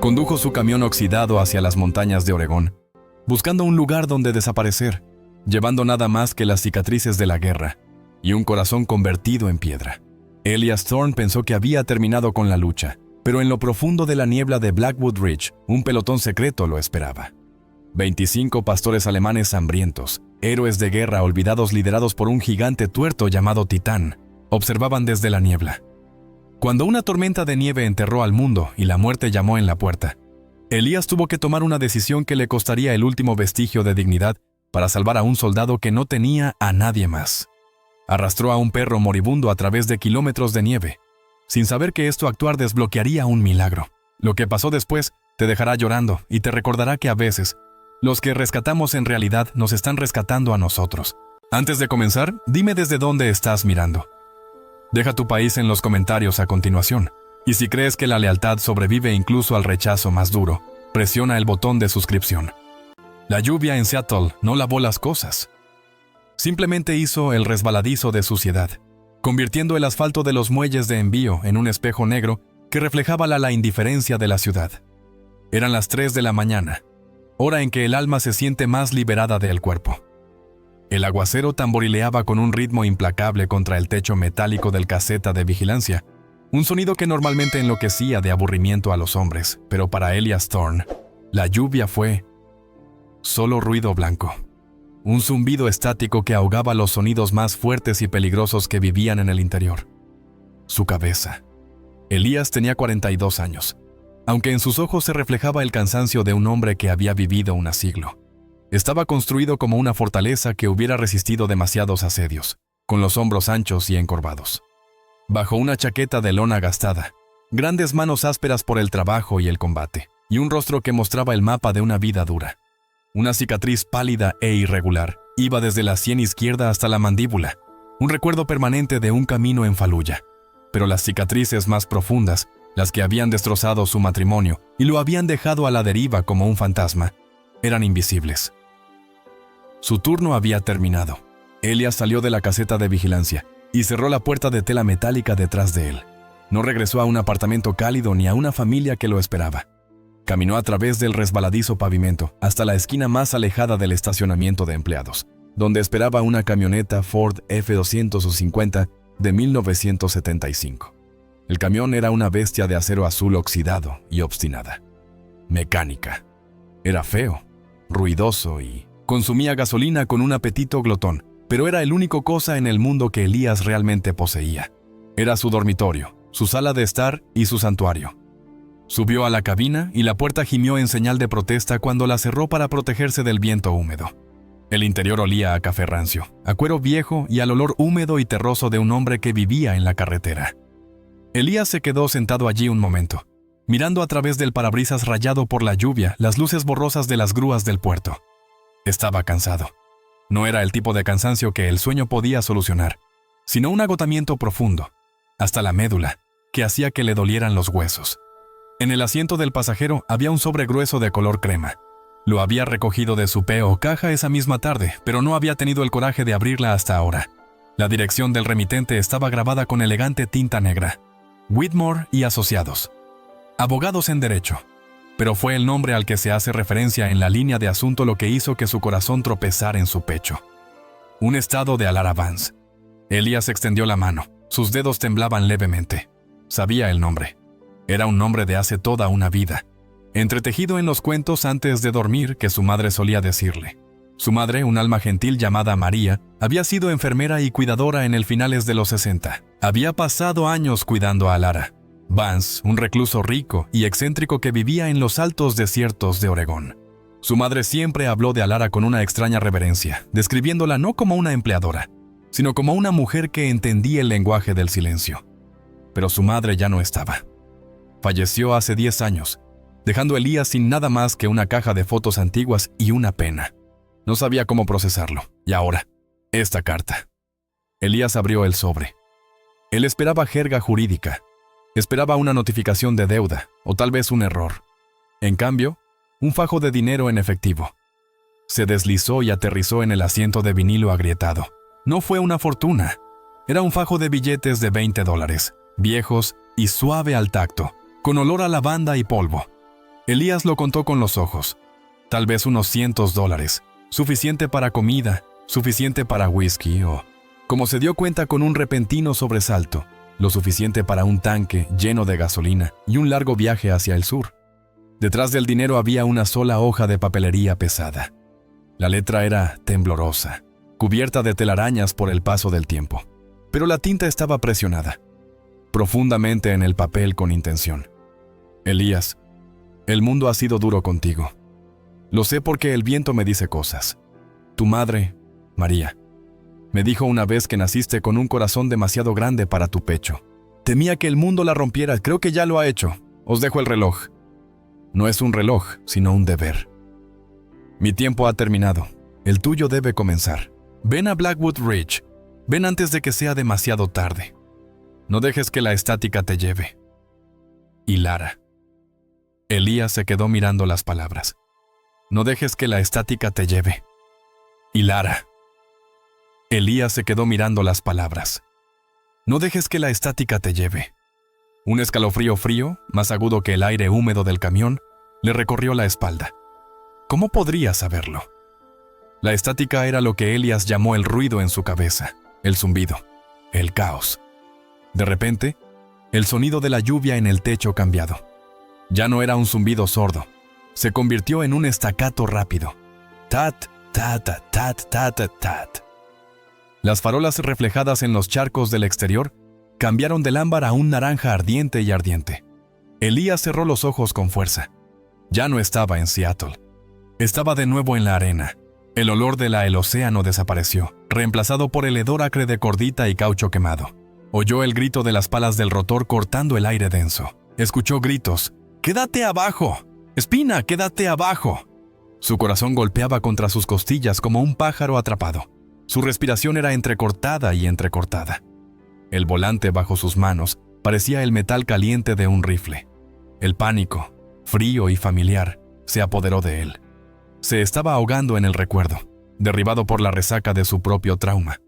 Condujo su camión oxidado hacia las montañas de Oregón, buscando un lugar donde desaparecer, llevando nada más que las cicatrices de la guerra y un corazón convertido en piedra. Elias Thorne pensó que había terminado con la lucha, pero en lo profundo de la niebla de Blackwood Ridge, un pelotón secreto lo esperaba. 25 pastores alemanes hambrientos, héroes de guerra olvidados liderados por un gigante tuerto llamado Titán, observaban desde la niebla. Cuando una tormenta de nieve enterró al mundo y la muerte llamó en la puerta, Elías tuvo que tomar una decisión que le costaría el último vestigio de dignidad para salvar a un soldado que no tenía a nadie más. Arrastró a un perro moribundo a través de kilómetros de nieve, sin saber que esto actuar desbloquearía un milagro. Lo que pasó después te dejará llorando y te recordará que a veces, los que rescatamos en realidad nos están rescatando a nosotros. Antes de comenzar, dime desde dónde estás mirando. Deja tu país en los comentarios a continuación. Y si crees que la lealtad sobrevive incluso al rechazo más duro, presiona el botón de suscripción. La lluvia en Seattle no lavó las cosas. Simplemente hizo el resbaladizo de suciedad, convirtiendo el asfalto de los muelles de envío en un espejo negro que reflejaba la indiferencia de la ciudad. Eran las 3 de la mañana, hora en que el alma se siente más liberada del cuerpo. El aguacero tamborileaba con un ritmo implacable contra el techo metálico del caseta de vigilancia, un sonido que normalmente enloquecía de aburrimiento a los hombres, pero para Elias Thorne, la lluvia fue solo ruido blanco. Un zumbido estático que ahogaba los sonidos más fuertes y peligrosos que vivían en el interior. Su cabeza. Elías tenía 42 años, aunque en sus ojos se reflejaba el cansancio de un hombre que había vivido un siglo. Estaba construido como una fortaleza que hubiera resistido demasiados asedios, con los hombros anchos y encorvados. Bajo una chaqueta de lona gastada, grandes manos ásperas por el trabajo y el combate, y un rostro que mostraba el mapa de una vida dura. Una cicatriz pálida e irregular iba desde la sien izquierda hasta la mandíbula, un recuerdo permanente de un camino en Faluya. Pero las cicatrices más profundas, las que habían destrozado su matrimonio y lo habían dejado a la deriva como un fantasma, eran invisibles. Su turno había terminado. Elias salió de la caseta de vigilancia y cerró la puerta de tela metálica detrás de él. No regresó a un apartamento cálido ni a una familia que lo esperaba. Caminó a través del resbaladizo pavimento hasta la esquina más alejada del estacionamiento de empleados, donde esperaba una camioneta Ford F-250 de 1975. El camión era una bestia de acero azul oxidado y obstinada. Mecánica. Era feo, ruidoso y consumía gasolina con un apetito glotón, pero era el único cosa en el mundo que Elías realmente poseía. Era su dormitorio, su sala de estar y su santuario. Subió a la cabina y la puerta gimió en señal de protesta cuando la cerró para protegerse del viento húmedo. El interior olía a café rancio, a cuero viejo y al olor húmedo y terroso de un hombre que vivía en la carretera. Elías se quedó sentado allí un momento, mirando a través del parabrisas rayado por la lluvia las luces borrosas de las grúas del puerto. Estaba cansado. No era el tipo de cansancio que el sueño podía solucionar, sino un agotamiento profundo, hasta la médula, que hacía que le dolieran los huesos. En el asiento del pasajero había un sobre grueso de color crema. Lo había recogido de su P.O. caja esa misma tarde, pero no había tenido el coraje de abrirla hasta ahora. La dirección del remitente estaba grabada con elegante tinta negra. Whitmore y Asociados. Abogados en Derecho. Pero fue el nombre al que se hace referencia en la línea de asunto lo que hizo que su corazón tropezara en su pecho. Un estado de Alara Vance. Elías extendió la mano. Sus dedos temblaban levemente. Sabía el nombre. Era un nombre de hace toda una vida, entretejido en los cuentos antes de dormir que su madre solía decirle. Su madre, un alma gentil llamada María, había sido enfermera y cuidadora en el finales de los 60. Había pasado años cuidando a Lara. Vance, un recluso rico y excéntrico que vivía en los altos desiertos de Oregón. Su madre siempre habló de Alara con una extraña reverencia, describiéndola no como una empleadora, sino como una mujer que entendía el lenguaje del silencio. Pero su madre ya no estaba. Falleció hace 10 años, dejando a Elías sin nada más que una caja de fotos antiguas y una pena. No sabía cómo procesarlo. Y ahora, esta carta. Elías abrió el sobre. Él esperaba jerga jurídica. Esperaba una notificación de deuda, o tal vez un error. En cambio, un fajo de dinero en efectivo. Se deslizó y aterrizó en el asiento de vinilo agrietado. No fue una fortuna. Era un fajo de billetes de $20, viejos y suave al tacto, con olor a lavanda y polvo. Elías lo contó con los ojos. Tal vez unos $100, suficiente para comida, suficiente para whisky o, como se dio cuenta con un repentino sobresalto, lo suficiente para un tanque lleno de gasolina y un largo viaje hacia el sur. Detrás del dinero había una sola hoja de papelería pesada. La letra era temblorosa, cubierta de telarañas por el paso del tiempo, pero la tinta estaba presionada profundamente en el papel con intención. Elías, el mundo ha sido duro contigo. Lo sé porque el viento me dice cosas. Tu madre, María, me dijo una vez que naciste con un corazón demasiado grande para tu pecho. Temía que el mundo la rompiera. Creo que ya lo ha hecho. Os dejo el reloj. No es un reloj, sino un deber. Mi tiempo ha terminado. El tuyo debe comenzar. Ven a Blackwood Ridge. Ven antes de que sea demasiado tarde. No dejes que la estática te lleve. Y Lara. Elías se quedó mirando las palabras. No dejes que la estática te lleve. Y Lara. Elías se quedó mirando las palabras. No dejes que la estática te lleve. Un escalofrío frío, más agudo que el aire húmedo del camión, le recorrió la espalda. ¿Cómo podría saberlo? La estática era lo que Elías llamó el ruido en su cabeza, el zumbido, el caos. De repente, el sonido de la lluvia en el techo cambiado. Ya no era un zumbido sordo, se convirtió en un estacato rápido. Tat, tat, tat, tat, tat. Las farolas reflejadas en los charcos del exterior cambiaron del ámbar a un naranja ardiente y ardiente. Elías cerró los ojos con fuerza. Ya no estaba en Seattle. Estaba de nuevo en la arena. El olor del océano desapareció, reemplazado por el hedor acre de cordita y caucho quemado. Oyó el grito de las palas del rotor cortando el aire denso. Escuchó gritos. ¡Quédate abajo! ¡Espina, quédate abajo! Su corazón golpeaba contra sus costillas como un pájaro atrapado. Su respiración era entrecortada y entrecortada. El volante bajo sus manos parecía el metal caliente de un rifle. El pánico, frío y familiar, se apoderó de él. Se estaba ahogando en el recuerdo, derribado por la resaca de su propio trauma.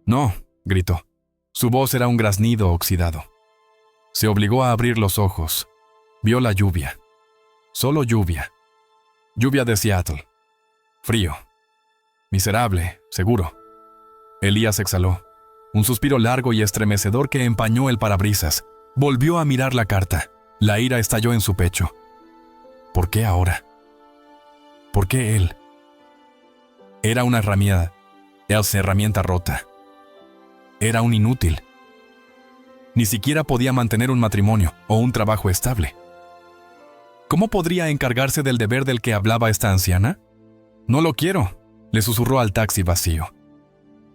«No», gritó. Su voz era un graznido oxidado. Se obligó a abrir los ojos. Vio la lluvia. Solo lluvia. Lluvia de Seattle. Frío. Miserable, seguro. Elías exhaló. Un suspiro largo y estremecedor que empañó el parabrisas. Volvió a mirar la carta. La ira estalló en su pecho. ¿Por qué ahora? ¿Por qué él? Era una herramienta rota. Era un inútil. Ni siquiera podía mantener un matrimonio o un trabajo estable. ¿Cómo podría encargarse del deber del que hablaba esta anciana? «No lo quiero», le susurró al taxi vacío.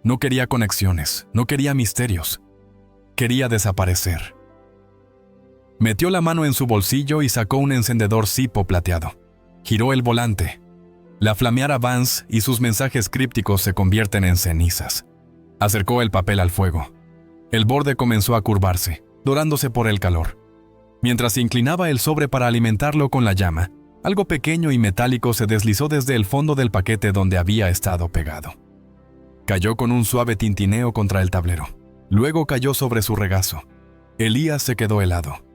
No quería conexiones, no quería misterios. Quería desaparecer. Metió la mano en su bolsillo y sacó un encendedor Zippo plateado. Giró el volante. La flameara Vance y sus mensajes crípticos se convierten en cenizas. Acercó el papel al fuego. El borde comenzó a curvarse, dorándose por el calor. Mientras se inclinaba el sobre para alimentarlo con la llama, algo pequeño y metálico se deslizó desde el fondo del paquete donde había estado pegado. Cayó con un suave tintineo contra el tablero. Luego cayó sobre su regazo. Elías se quedó helado.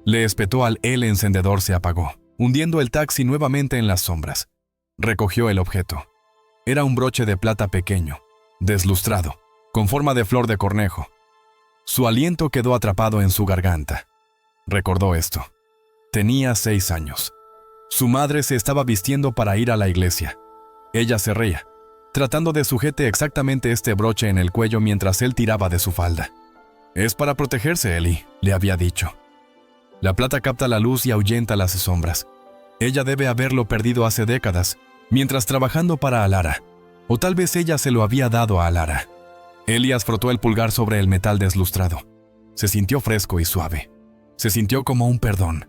Le espetó el encendedor se apagó, hundiendo el taxi nuevamente en las sombras. Recogió el objeto. Era un broche de plata pequeño, deslustrado, con forma de flor de cornejo. Su aliento quedó atrapado en su garganta. Recordó esto. Tenía 6 años. Su madre se estaba vistiendo para ir a la iglesia. Ella se reía, tratando de sujetar exactamente este broche en el cuello mientras él tiraba de su falda. «Es para protegerse, Ellie», le había dicho. La plata capta la luz y ahuyenta las sombras. Ella debe haberlo perdido hace décadas, mientras trabajando para Alara. O tal vez ella se lo había dado a Alara. Elías frotó el pulgar sobre el metal deslustrado. Se sintió fresco y suave. Se sintió como un perdón.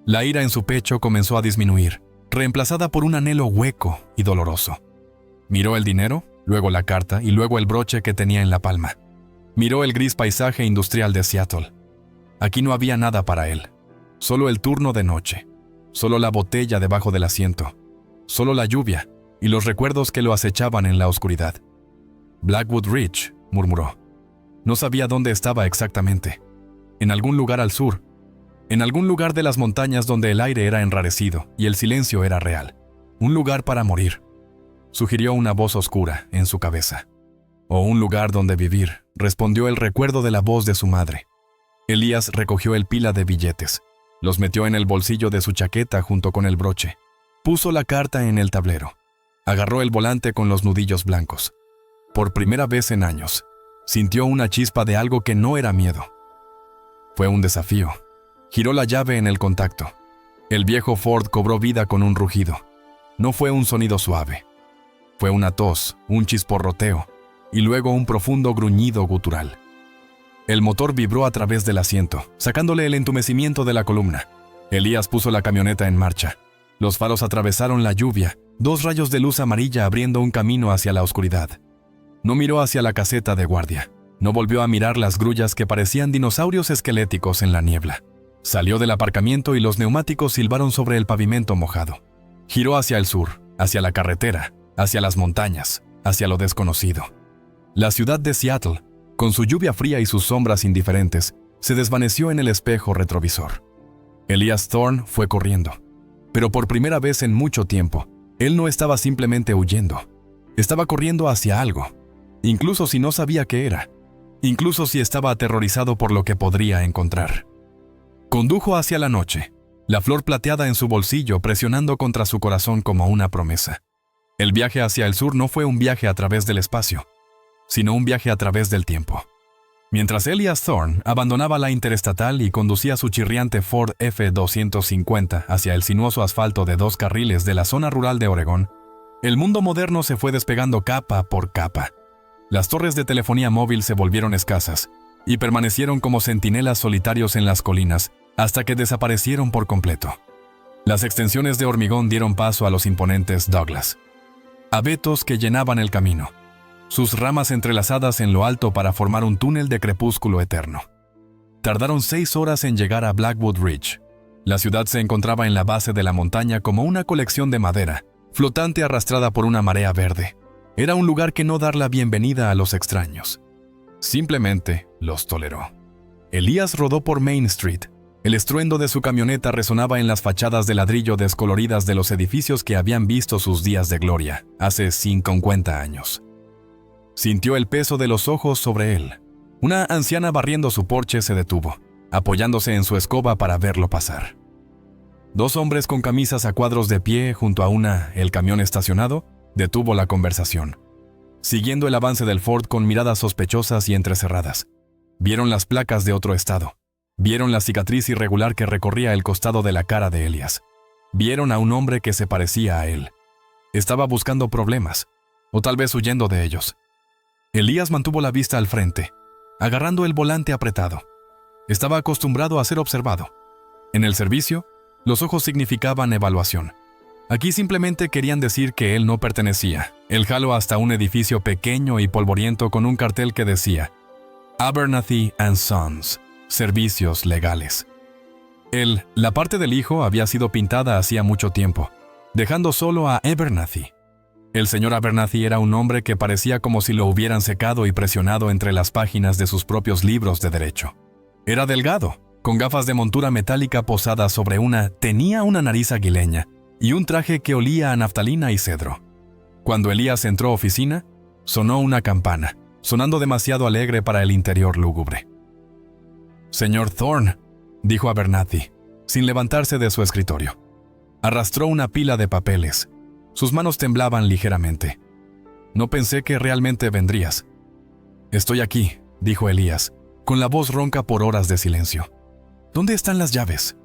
La ira en su pecho comenzó a disminuir, reemplazada por un anhelo hueco y doloroso. Miró el dinero, luego la carta y luego el broche que tenía en la palma. Miró el gris paisaje industrial de Seattle. Aquí no había nada para él. Solo el turno de noche. Solo la botella debajo del asiento. Solo la lluvia y los recuerdos que lo acechaban en la oscuridad. Blackwood Ridge, murmuró. No sabía dónde estaba exactamente. En algún lugar al sur. en algún lugar de las montañas donde el aire era enrarecido y el silencio era real. Un lugar para morir, sugirió una voz oscura en su cabeza. O un lugar donde vivir, respondió el recuerdo de la voz de su madre. Elías recogió el pila de billetes, los metió en el bolsillo de su chaqueta junto con el broche, puso la carta en el tablero, agarró el volante con los nudillos blancos. Por primera vez en años, sintió una chispa de algo que no era miedo. Fue un desafío. Giró la llave en el contacto. El viejo Ford cobró vida con un rugido. No fue un sonido suave. Fue una tos, un chisporroteo, y luego un profundo gruñido gutural. El motor vibró a través del asiento, sacándole el entumecimiento de la columna. Elías puso la camioneta en marcha. Los faros atravesaron la lluvia, 2 rayos de luz amarilla abriendo un camino hacia la oscuridad. No miró hacia la caseta de guardia. No volvió a mirar las grullas que parecían dinosaurios esqueléticos en la niebla. Salió del aparcamiento y los neumáticos silbaron sobre el pavimento mojado. Giró hacia el sur, hacia la carretera, hacia las montañas, hacia lo desconocido. La ciudad de Seattle, con su lluvia fría y sus sombras indiferentes, se desvaneció en el espejo retrovisor. Elías Thorne fue corriendo. Pero por primera vez en mucho tiempo, él no estaba simplemente huyendo. Estaba corriendo hacia algo, incluso si no sabía qué era, incluso si estaba aterrorizado por lo que podría encontrar. Condujo hacia la noche, la flor plateada en su bolsillo presionando contra su corazón como una promesa. El viaje hacia el sur no fue un viaje a través del espacio, sino un viaje a través del tiempo. Mientras Elías Thorne abandonaba la interestatal y conducía su chirriante Ford F-250 hacia el sinuoso asfalto de 2 carriles de la zona rural de Oregón, el mundo moderno se fue despegando capa por capa. Las torres de telefonía móvil se volvieron escasas y permanecieron como centinelas solitarios en las colinas hasta que desaparecieron por completo. Las extensiones de hormigón dieron paso a los imponentes Douglas, abetos que llenaban el camino, sus ramas entrelazadas en lo alto para formar un túnel de crepúsculo eterno. Tardaron 6 horas en llegar a Blackwood Ridge. La ciudad se encontraba en la base de la montaña como una colección de madera, flotante arrastrada por una marea verde. Era un lugar que no dar la bienvenida a los extraños. Simplemente los toleró. Elías rodó por Main Street. El estruendo de su camioneta resonaba en las fachadas de ladrillo descoloridas de los edificios que habían visto sus días de gloria hace 50 años. Sintió el peso de los ojos sobre él. Una anciana barriendo su porche se detuvo, apoyándose en su escoba para verlo pasar. 2 hombres con camisas a cuadros de pie junto a el camión estacionado, detuvo la conversación. Siguiendo el avance del Ford con miradas sospechosas y entrecerradas. Vieron las placas de otro estado. Vieron la cicatriz irregular que recorría el costado de la cara de Elías. Vieron a un hombre que se parecía a él. Estaba buscando problemas, o tal vez huyendo de ellos. Elías mantuvo la vista al frente, agarrando el volante apretado. Estaba acostumbrado a ser observado. En el servicio, los ojos significaban evaluación. Aquí simplemente querían decir que él no pertenecía. Él jaló hasta un edificio pequeño y polvoriento con un cartel que decía Abernathy & Sons, servicios legales. La parte del hijo había sido pintada hacía mucho tiempo, dejando solo a Abernathy. El señor Abernathy era un hombre que parecía como si lo hubieran secado y presionado entre las páginas de sus propios libros de derecho. Era delgado, con gafas de montura metálica posadas sobre tenía una nariz aguileña y un traje que olía a naftalina y cedro. Cuando Elías entró a oficina, sonó una campana, sonando demasiado alegre para el interior lúgubre. «Señor Thorne», dijo Abernathy, sin levantarse de su escritorio. Arrastró una pila de papeles. Sus manos temblaban ligeramente. «No pensé que realmente vendrías». «Estoy aquí», dijo Elías, con la voz ronca por horas de silencio. «¿Dónde están las llaves?»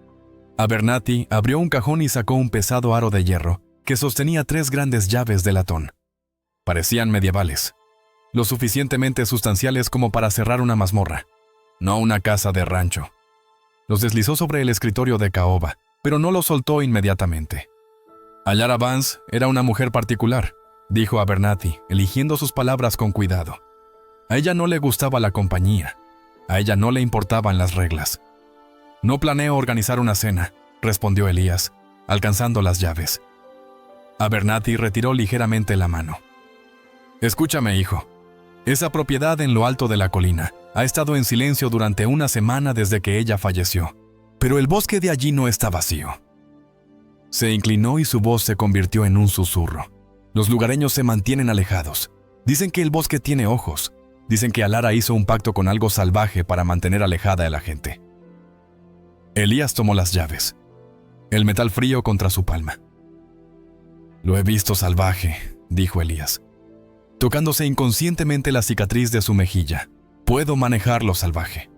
Abernathy abrió un cajón y sacó un pesado aro de hierro que sostenía 3 grandes llaves de latón. Parecían medievales, lo suficientemente sustanciales como para cerrar una mazmorra, no una casa de rancho. Los deslizó sobre el escritorio de caoba, pero no los soltó inmediatamente. Ayara Vance era una mujer particular, dijo Abernathy, eligiendo sus palabras con cuidado. A ella no le gustaba la compañía. A ella no le importaban las reglas. «No planeo organizar una cena», respondió Elías, alcanzando las llaves. Abernathy retiró ligeramente la mano. «Escúchame, hijo. Esa propiedad en lo alto de la colina ha estado en silencio durante una semana desde que ella falleció. Pero el bosque de allí no está vacío. Se inclinó y su voz se convirtió en un susurro. Los lugareños se mantienen alejados. Dicen que el bosque tiene ojos. Dicen que Alara hizo un pacto con algo salvaje para mantener alejada a la gente. Elías tomó las llaves. El metal frío contra su palma. «Lo he visto salvaje», dijo Elías, tocándose inconscientemente la cicatriz de su mejilla. «Puedo manejarlo salvaje».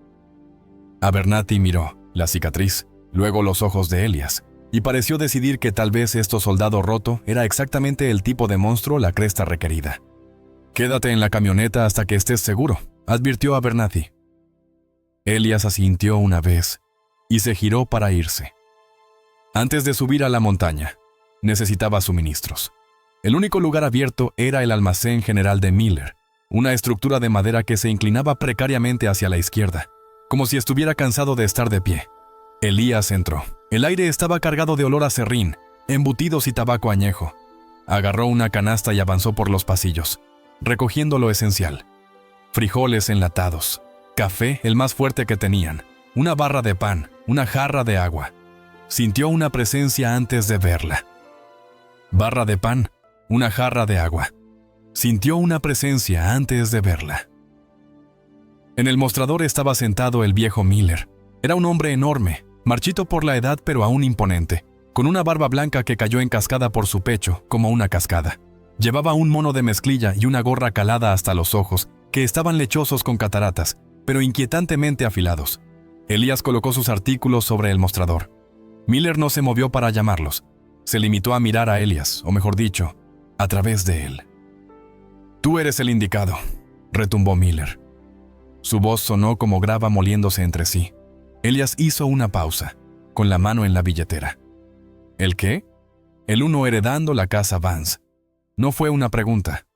Abernathy miró la cicatriz, luego los ojos de Elías, y pareció decidir que tal vez este soldado roto era exactamente el tipo de monstruo la cresta requerida. «Quédate en la camioneta hasta que estés seguro», advirtió Abernathy. Elías asintió una vez y se giró para irse. Antes de subir a la montaña, necesitaba suministros. El único lugar abierto era el almacén general de Miller, una estructura de madera que se inclinaba precariamente hacia la izquierda, como si estuviera cansado de estar de pie. Elías entró. El aire estaba cargado de olor a serrín, embutidos y tabaco añejo. Agarró una canasta y avanzó por los pasillos, recogiendo lo esencial: frijoles enlatados, café el más fuerte que tenían, una barra de pan, una jarra de agua. Sintió una presencia antes de verla. Barra de pan, una jarra de agua. Sintió una presencia antes de verla. En el mostrador estaba sentado el viejo Miller. Era un hombre enorme, marchito por la edad pero aún imponente, con una barba blanca que cayó en cascada por su pecho, como una cascada. Llevaba un mono de mezclilla y una gorra calada hasta los ojos, que estaban lechosos con cataratas, pero inquietantemente afilados. Elías colocó sus artículos sobre el mostrador. Miller no se movió para llamarlos. Se limitó a mirar a Elías, o mejor dicho, a través de él. «Tú eres el indicado», retumbó Miller. Su voz sonó como grava moliéndose entre sí. Elías hizo una pausa, con la mano en la billetera. ¿El qué? El uno heredando la casa Vance. No fue una pregunta.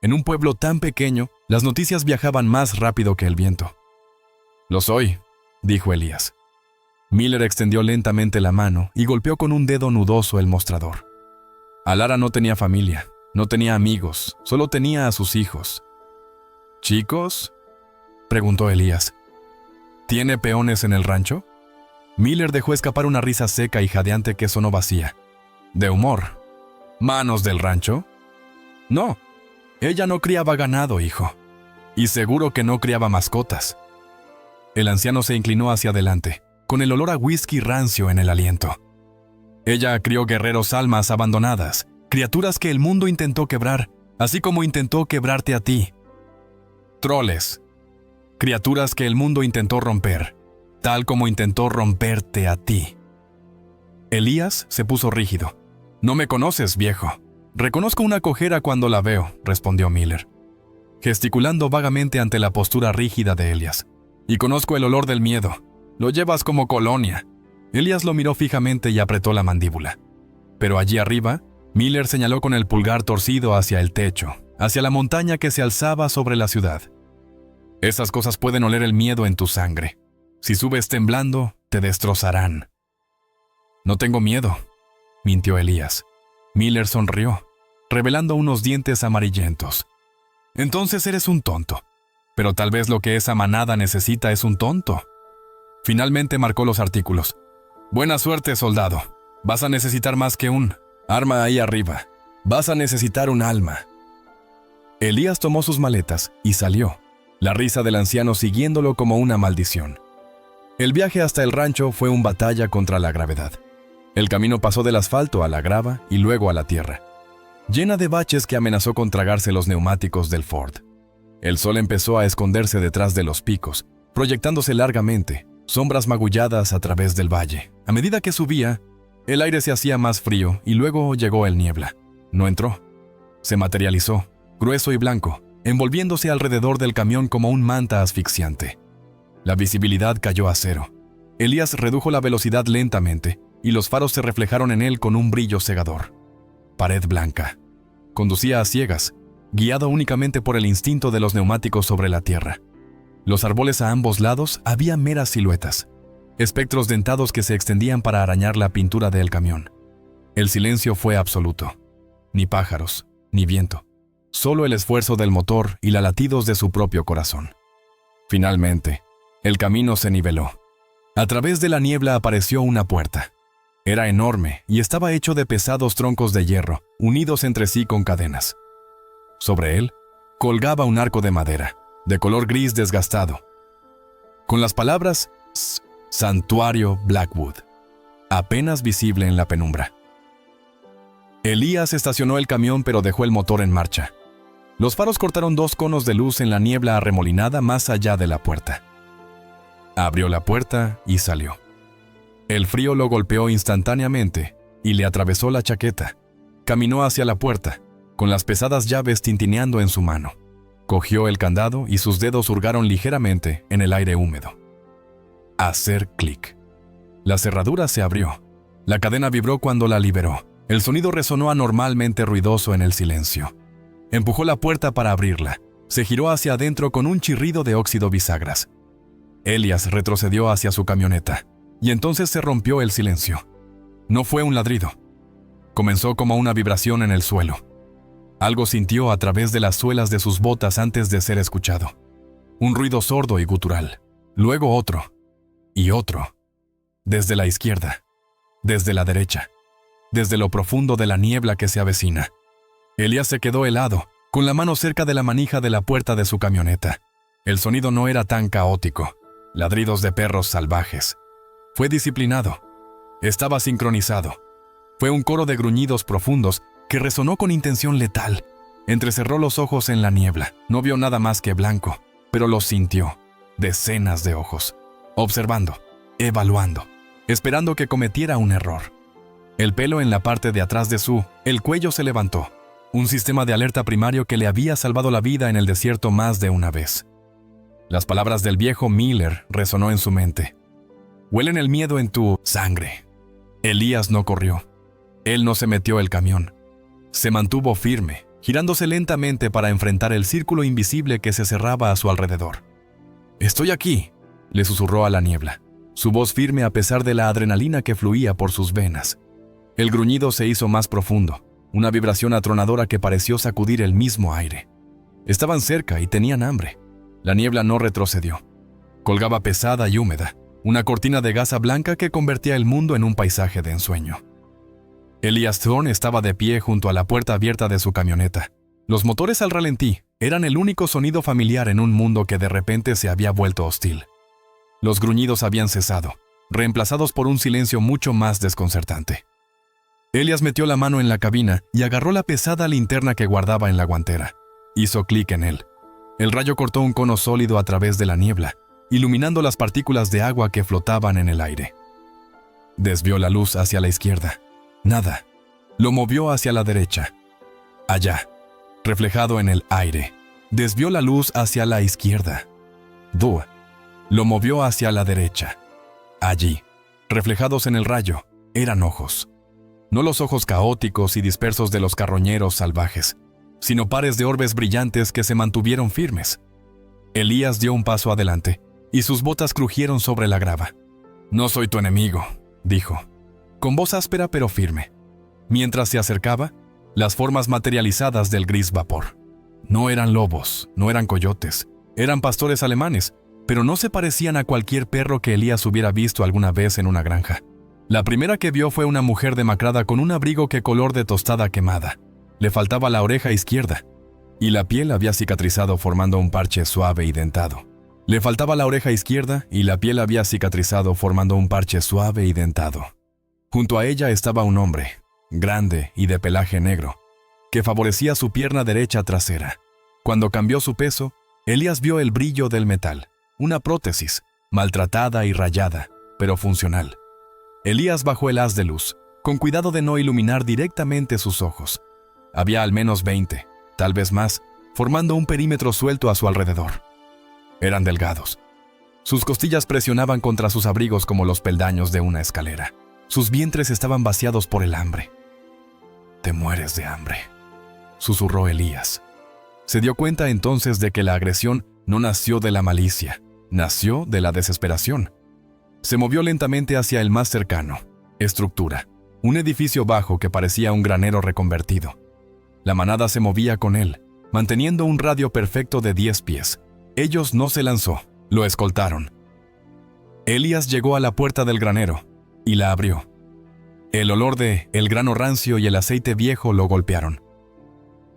En un pueblo tan pequeño, las noticias viajaban más rápido que el viento. «Lo soy», dijo Elías. Miller extendió lentamente la mano y golpeó con un dedo nudoso el mostrador. Alara no tenía familia, no tenía amigos, solo tenía a sus hijos. «¿Chicos?», preguntó Elías. «¿Tiene peones en el rancho?». Miller dejó escapar una risa seca y jadeante que sonó vacía. De humor. «¿Manos del rancho?». «No, ella no criaba ganado, hijo. Y seguro que no criaba mascotas». El anciano se inclinó hacia adelante, con el olor a whisky rancio en el aliento. «Ella crió guerreros almas abandonadas, criaturas que el mundo intentó quebrar, así como intentó quebrarte a ti. Troles, criaturas que el mundo intentó romper, tal como intentó romperte a ti». Elías se puso rígido. «No me conoces, viejo. Reconozco una cojera cuando la veo», respondió Miller, gesticulando vagamente ante la postura rígida de Elías. «Y conozco el olor del miedo. Lo llevas como colonia». Elías lo miró fijamente y apretó la mandíbula. Pero allí arriba, Miller señaló con el pulgar torcido hacia el techo, hacia la montaña que se alzaba sobre la ciudad. «Esas cosas pueden oler el miedo en tu sangre. Si subes temblando, te destrozarán». «No tengo miedo», mintió Elías. Miller sonrió, revelando unos dientes amarillentos. «Entonces eres un tonto. Pero tal vez lo que esa manada necesita es un tonto». Finalmente marcó los artículos. «Buena suerte, soldado. Vas a necesitar más que un arma ahí arriba. Vas a necesitar un alma». Elías tomó sus maletas y salió, la risa del anciano siguiéndolo como una maldición. El viaje hasta el rancho fue una batalla contra la gravedad. El camino pasó del asfalto a la grava y luego a la tierra, llena de baches que amenazó con tragarse los neumáticos del Ford. El sol empezó a esconderse detrás de los picos, proyectándose largamente, sombras magulladas a través del valle. A medida que subía, el aire se hacía más frío y luego llegó el niebla. No entró. Se materializó, grueso y blanco, envolviéndose alrededor del camión como un manta asfixiante. La visibilidad cayó a cero. Elías redujo la velocidad lentamente y los faros se reflejaron en él con un brillo cegador. Pared blanca. Conducía a ciegas, guiado únicamente por el instinto de los neumáticos sobre la tierra. Los árboles a ambos lados había meras siluetas, espectros dentados que se extendían para arañar la pintura del camión. El silencio fue absoluto. Ni pájaros, ni viento. Solo el esfuerzo del motor y los latidos de su propio corazón. Finalmente, el camino se niveló. A través de la niebla apareció una puerta. Era enorme y estaba hecho de pesados troncos de hierro, unidos entre sí con cadenas. Sobre él, colgaba un arco de madera, de color gris desgastado, con las palabras Santuario Blackwood, apenas visible en la penumbra. Elías estacionó el camión pero dejó el motor en marcha. Los faros cortaron 2 conos de luz en la niebla arremolinada más allá de la puerta. Abrió la puerta y salió. El frío lo golpeó instantáneamente y le atravesó la chaqueta. Caminó hacia la puerta, con las pesadas llaves tintineando en su mano. Cogió el candado y sus dedos hurgaron ligeramente en el aire húmedo. Hacer clic. La cerradura se abrió. La cadena vibró cuando la liberó. El sonido resonó anormalmente ruidoso en el silencio. Empujó la puerta para abrirla. Se giró hacia adentro con un chirrido de óxido bisagras. Elías retrocedió hacia su camioneta, y entonces se rompió el silencio. No fue un ladrido. Comenzó como una vibración en el suelo. Algo sintió a través de las suelas de sus botas antes de ser escuchado. Un ruido sordo y gutural. Luego otro. Y otro. Desde la izquierda. Desde la derecha. Desde lo profundo de la niebla que se avecina. Elías se quedó helado, con la mano cerca de la manija de la puerta de su camioneta. El sonido no era tan caótico. Ladridos de perros salvajes. Fue disciplinado. Estaba sincronizado. Fue un coro de gruñidos profundos que resonó con intención letal. Entrecerró los ojos en la niebla. No vio nada más que blanco, pero los sintió. Decenas de ojos. Observando, evaluando, esperando que cometiera un error. El pelo en la parte de atrás de el cuello se levantó. Un sistema de alerta primario que le había salvado la vida en el desierto más de una vez. Las palabras del viejo Miller resonó en su mente. Huelen el miedo en tu sangre. Elías no corrió. Él no se metió el camión. Se mantuvo firme, girándose lentamente para enfrentar el círculo invisible que se cerraba a su alrededor. «Estoy aquí», le susurró a la niebla, su voz firme a pesar de la adrenalina que fluía por sus venas. El gruñido se hizo más profundo, una vibración atronadora que pareció sacudir el mismo aire. Estaban cerca y tenían hambre. La niebla no retrocedió. Colgaba pesada y húmeda, una cortina de gasa blanca que convertía el mundo en un paisaje de ensueño. Elías Thorne estaba de pie junto a la puerta abierta de su camioneta. Los motores al ralentí eran el único sonido familiar en un mundo que de repente se había vuelto hostil. Los gruñidos habían cesado, reemplazados por un silencio mucho más desconcertante. Elías metió la mano en la cabina y agarró la pesada linterna que guardaba en la guantera. Hizo clic en él. El rayo cortó un cono sólido a través de la niebla, iluminando las partículas de agua que flotaban en el aire. Desvió la luz hacia la izquierda. Nada. Lo movió hacia la derecha. Allá, reflejado en el aire. Desvió la luz hacia la izquierda. Lo movió hacia la derecha. Allí, reflejados en el rayo, eran ojos. No los ojos caóticos y dispersos de los carroñeros salvajes, sino pares de orbes brillantes que se mantuvieron firmes. Elías dio un paso adelante, y sus botas crujieron sobre la grava. «No soy tu enemigo», dijo, con voz áspera pero firme. Mientras se acercaba, las formas materializadas del gris vapor. No eran lobos, no eran coyotes, eran pastores alemanes, pero no se parecían a cualquier perro que Elías hubiera visto alguna vez en una granja. La primera que vio fue una mujer demacrada con un abrigo que color de tostada quemada. Le faltaba la oreja izquierda, y la piel había cicatrizado formando un parche suave y dentado. Le faltaba la oreja izquierda y la piel había cicatrizado formando un parche suave y dentado. Junto a ella estaba un hombre, grande y de pelaje negro, que favorecía su pierna derecha trasera. Cuando cambió su peso, Elías vio el brillo del metal, una prótesis, maltratada y rayada, pero funcional. Elías bajó el haz de luz, con cuidado de no iluminar directamente sus ojos. Había al menos 20, tal vez más, formando un perímetro suelto a su alrededor. Eran delgados. Sus costillas presionaban contra sus abrigos como los peldaños de una escalera. Sus vientres estaban vaciados por el hambre. «Te mueres de hambre», susurró Elías. Se dio cuenta entonces de que la agresión no nació de la malicia, nació de la desesperación. Se movió lentamente hacia el más cercano, estructura, un edificio bajo que parecía un granero reconvertido. La manada se movía con él, manteniendo un radio perfecto de 10 pies. Ellos no se lanzó, lo escoltaron. Elías llegó a la puerta del granero y la abrió. El olor de el grano rancio y el aceite viejo lo golpearon.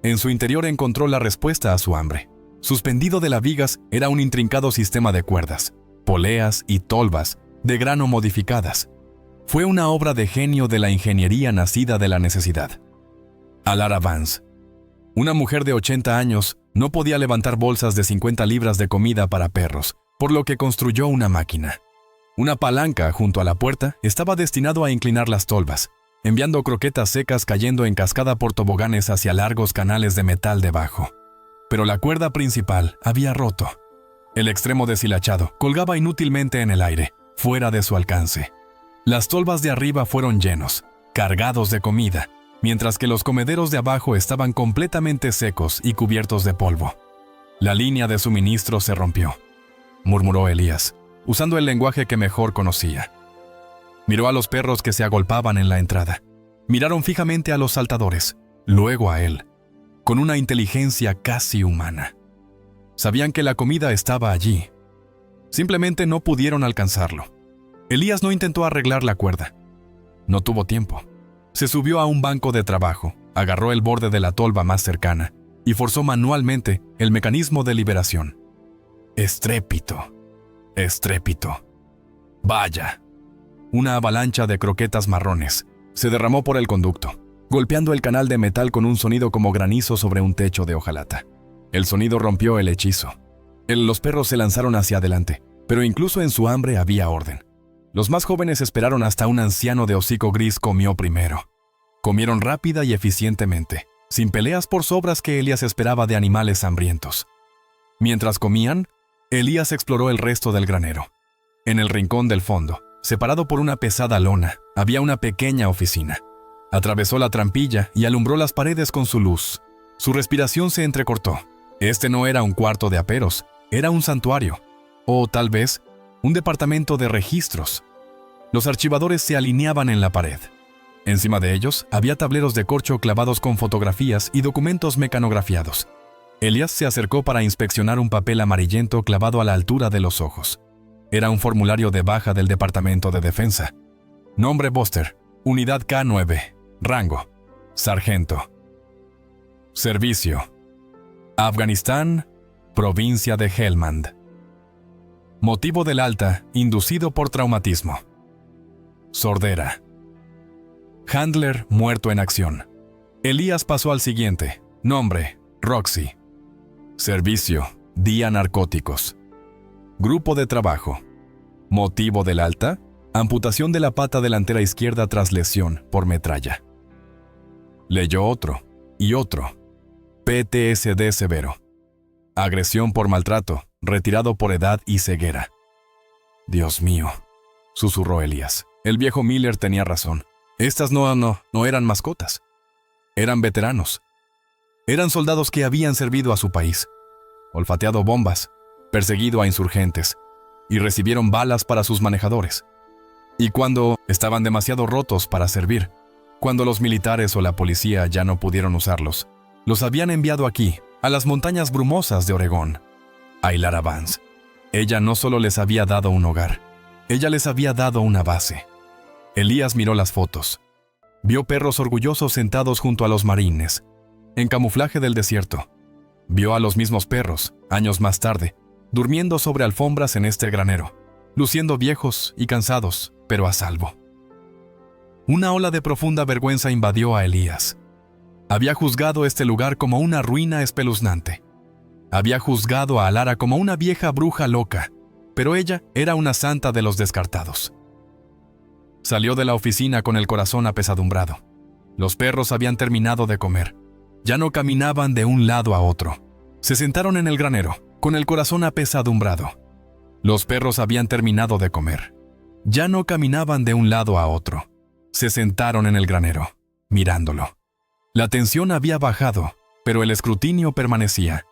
En su interior encontró la respuesta a su hambre. Suspendido de las vigas era un intrincado sistema de cuerdas, poleas y tolvas de grano modificadas. Fue una obra de genio de la ingeniería nacida de la necesidad. Alara Vance, una mujer de 80 años, no podía levantar bolsas de 50 libras de comida para perros, por lo que construyó una máquina. Una palanca junto a la puerta estaba destinado a inclinar las tolvas, enviando croquetas secas cayendo en cascada por toboganes hacia largos canales de metal debajo. Pero la cuerda principal había roto. El extremo deshilachado colgaba inútilmente en el aire, fuera de su alcance. Las tolvas de arriba fueron llenos, cargados de comida, mientras que los comederos de abajo estaban completamente secos y cubiertos de polvo. La línea de suministro se rompió, murmuró Elías, usando el lenguaje que mejor conocía. Miró a los perros que se agolpaban en la entrada. Miraron fijamente a los saltadores, luego a él, con una inteligencia casi humana. Sabían que la comida estaba allí. Simplemente no pudieron alcanzarlo. Elías no intentó arreglar la cuerda. No tuvo tiempo. Se subió a un banco de trabajo, agarró el borde de la tolva más cercana y forzó manualmente el mecanismo de liberación. Estrépito. Estrépito. Vaya. Una avalancha de croquetas marrones se derramó por el conducto, golpeando el canal de metal con un sonido como granizo sobre un techo de hojalata. El sonido rompió el hechizo. Los perros se lanzaron hacia adelante, pero incluso en su hambre había orden. Los más jóvenes esperaron hasta un anciano de hocico gris comió primero. Comieron rápida y eficientemente, sin peleas por sobras que Elías esperaba de animales hambrientos. Mientras comían, Elías exploró el resto del granero. En el rincón del fondo, separado por una pesada lona, había una pequeña oficina. Atravesó la trampilla y alumbró las paredes con su luz. Su respiración se entrecortó. Este no era un cuarto de aperos, era un santuario. O tal vez, un departamento de registros. Los archivadores se alineaban en la pared. Encima de ellos había tableros de corcho clavados con fotografías y documentos mecanografiados. Elías se acercó para inspeccionar un papel amarillento clavado a la altura de los ojos. Era un formulario de baja del Departamento de Defensa. Nombre Buster, Unidad K9, rango, sargento. Servicio, Afganistán, provincia de Helmand. Motivo del alta, inducido por traumatismo. Sordera. Handler muerto en acción. Elías pasó al siguiente. Nombre, Roxy. Servicio, día narcóticos. Grupo de trabajo. Motivo del alta, amputación de la pata delantera izquierda tras lesión por metralla. Leyó otro, y otro. PTSD severo. Agresión por maltrato, retirado por edad y ceguera. Dios mío, susurró Elías. El viejo Miller tenía razón. Estas no eran mascotas. Eran veteranos. Eran soldados que habían servido a su país, olfateado bombas, perseguido a insurgentes, y recibieron balas para sus manejadores. Y cuando estaban demasiado rotos para servir, cuando los militares o la policía ya no pudieron usarlos, los habían enviado aquí, a las montañas brumosas de Oregón, a Alara Vance. Ella no solo les había dado un hogar, ella les había dado una base. Elías miró las fotos. Vio perros orgullosos sentados junto a los marines, en camuflaje del desierto. Vio a los mismos perros, años más tarde, durmiendo sobre alfombras en este granero, luciendo viejos y cansados, pero a salvo. Una ola de profunda vergüenza invadió a Elías. Había juzgado este lugar como una ruina espeluznante. Había juzgado a Alara como una vieja bruja loca, pero ella era una santa de los descartados. Salió de la oficina con el corazón apesadumbrado. Los perros habían terminado de comer. Ya no caminaban de un lado a otro. Se sentaron en el granero, con el corazón apesadumbrado. Los perros habían terminado de comer. Ya no caminaban de un lado a otro. Se sentaron en el granero, mirándolo. La tensión había bajado, pero el escrutinio permanecía.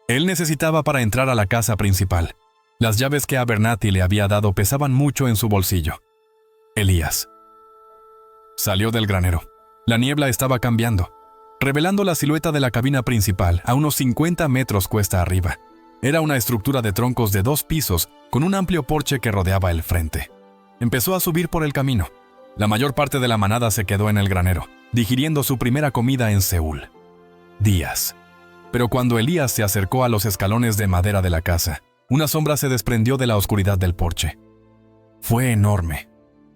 Él necesitaba para entrar a la casa principal. Las llaves que Abernathy le había dado pesaban mucho en su bolsillo. Elías salió del granero. La niebla estaba cambiando, revelando la silueta de la cabina principal a unos 50 metros cuesta arriba. Era una estructura de troncos de 2 pisos con un amplio porche que rodeaba el frente. Empezó a subir por el camino. La mayor parte de la manada se quedó en el granero, digiriendo su primera comida en Seúl. Días. Pero cuando Elías se acercó a los escalones de madera de la casa, una sombra se desprendió de la oscuridad del porche. Fue enorme.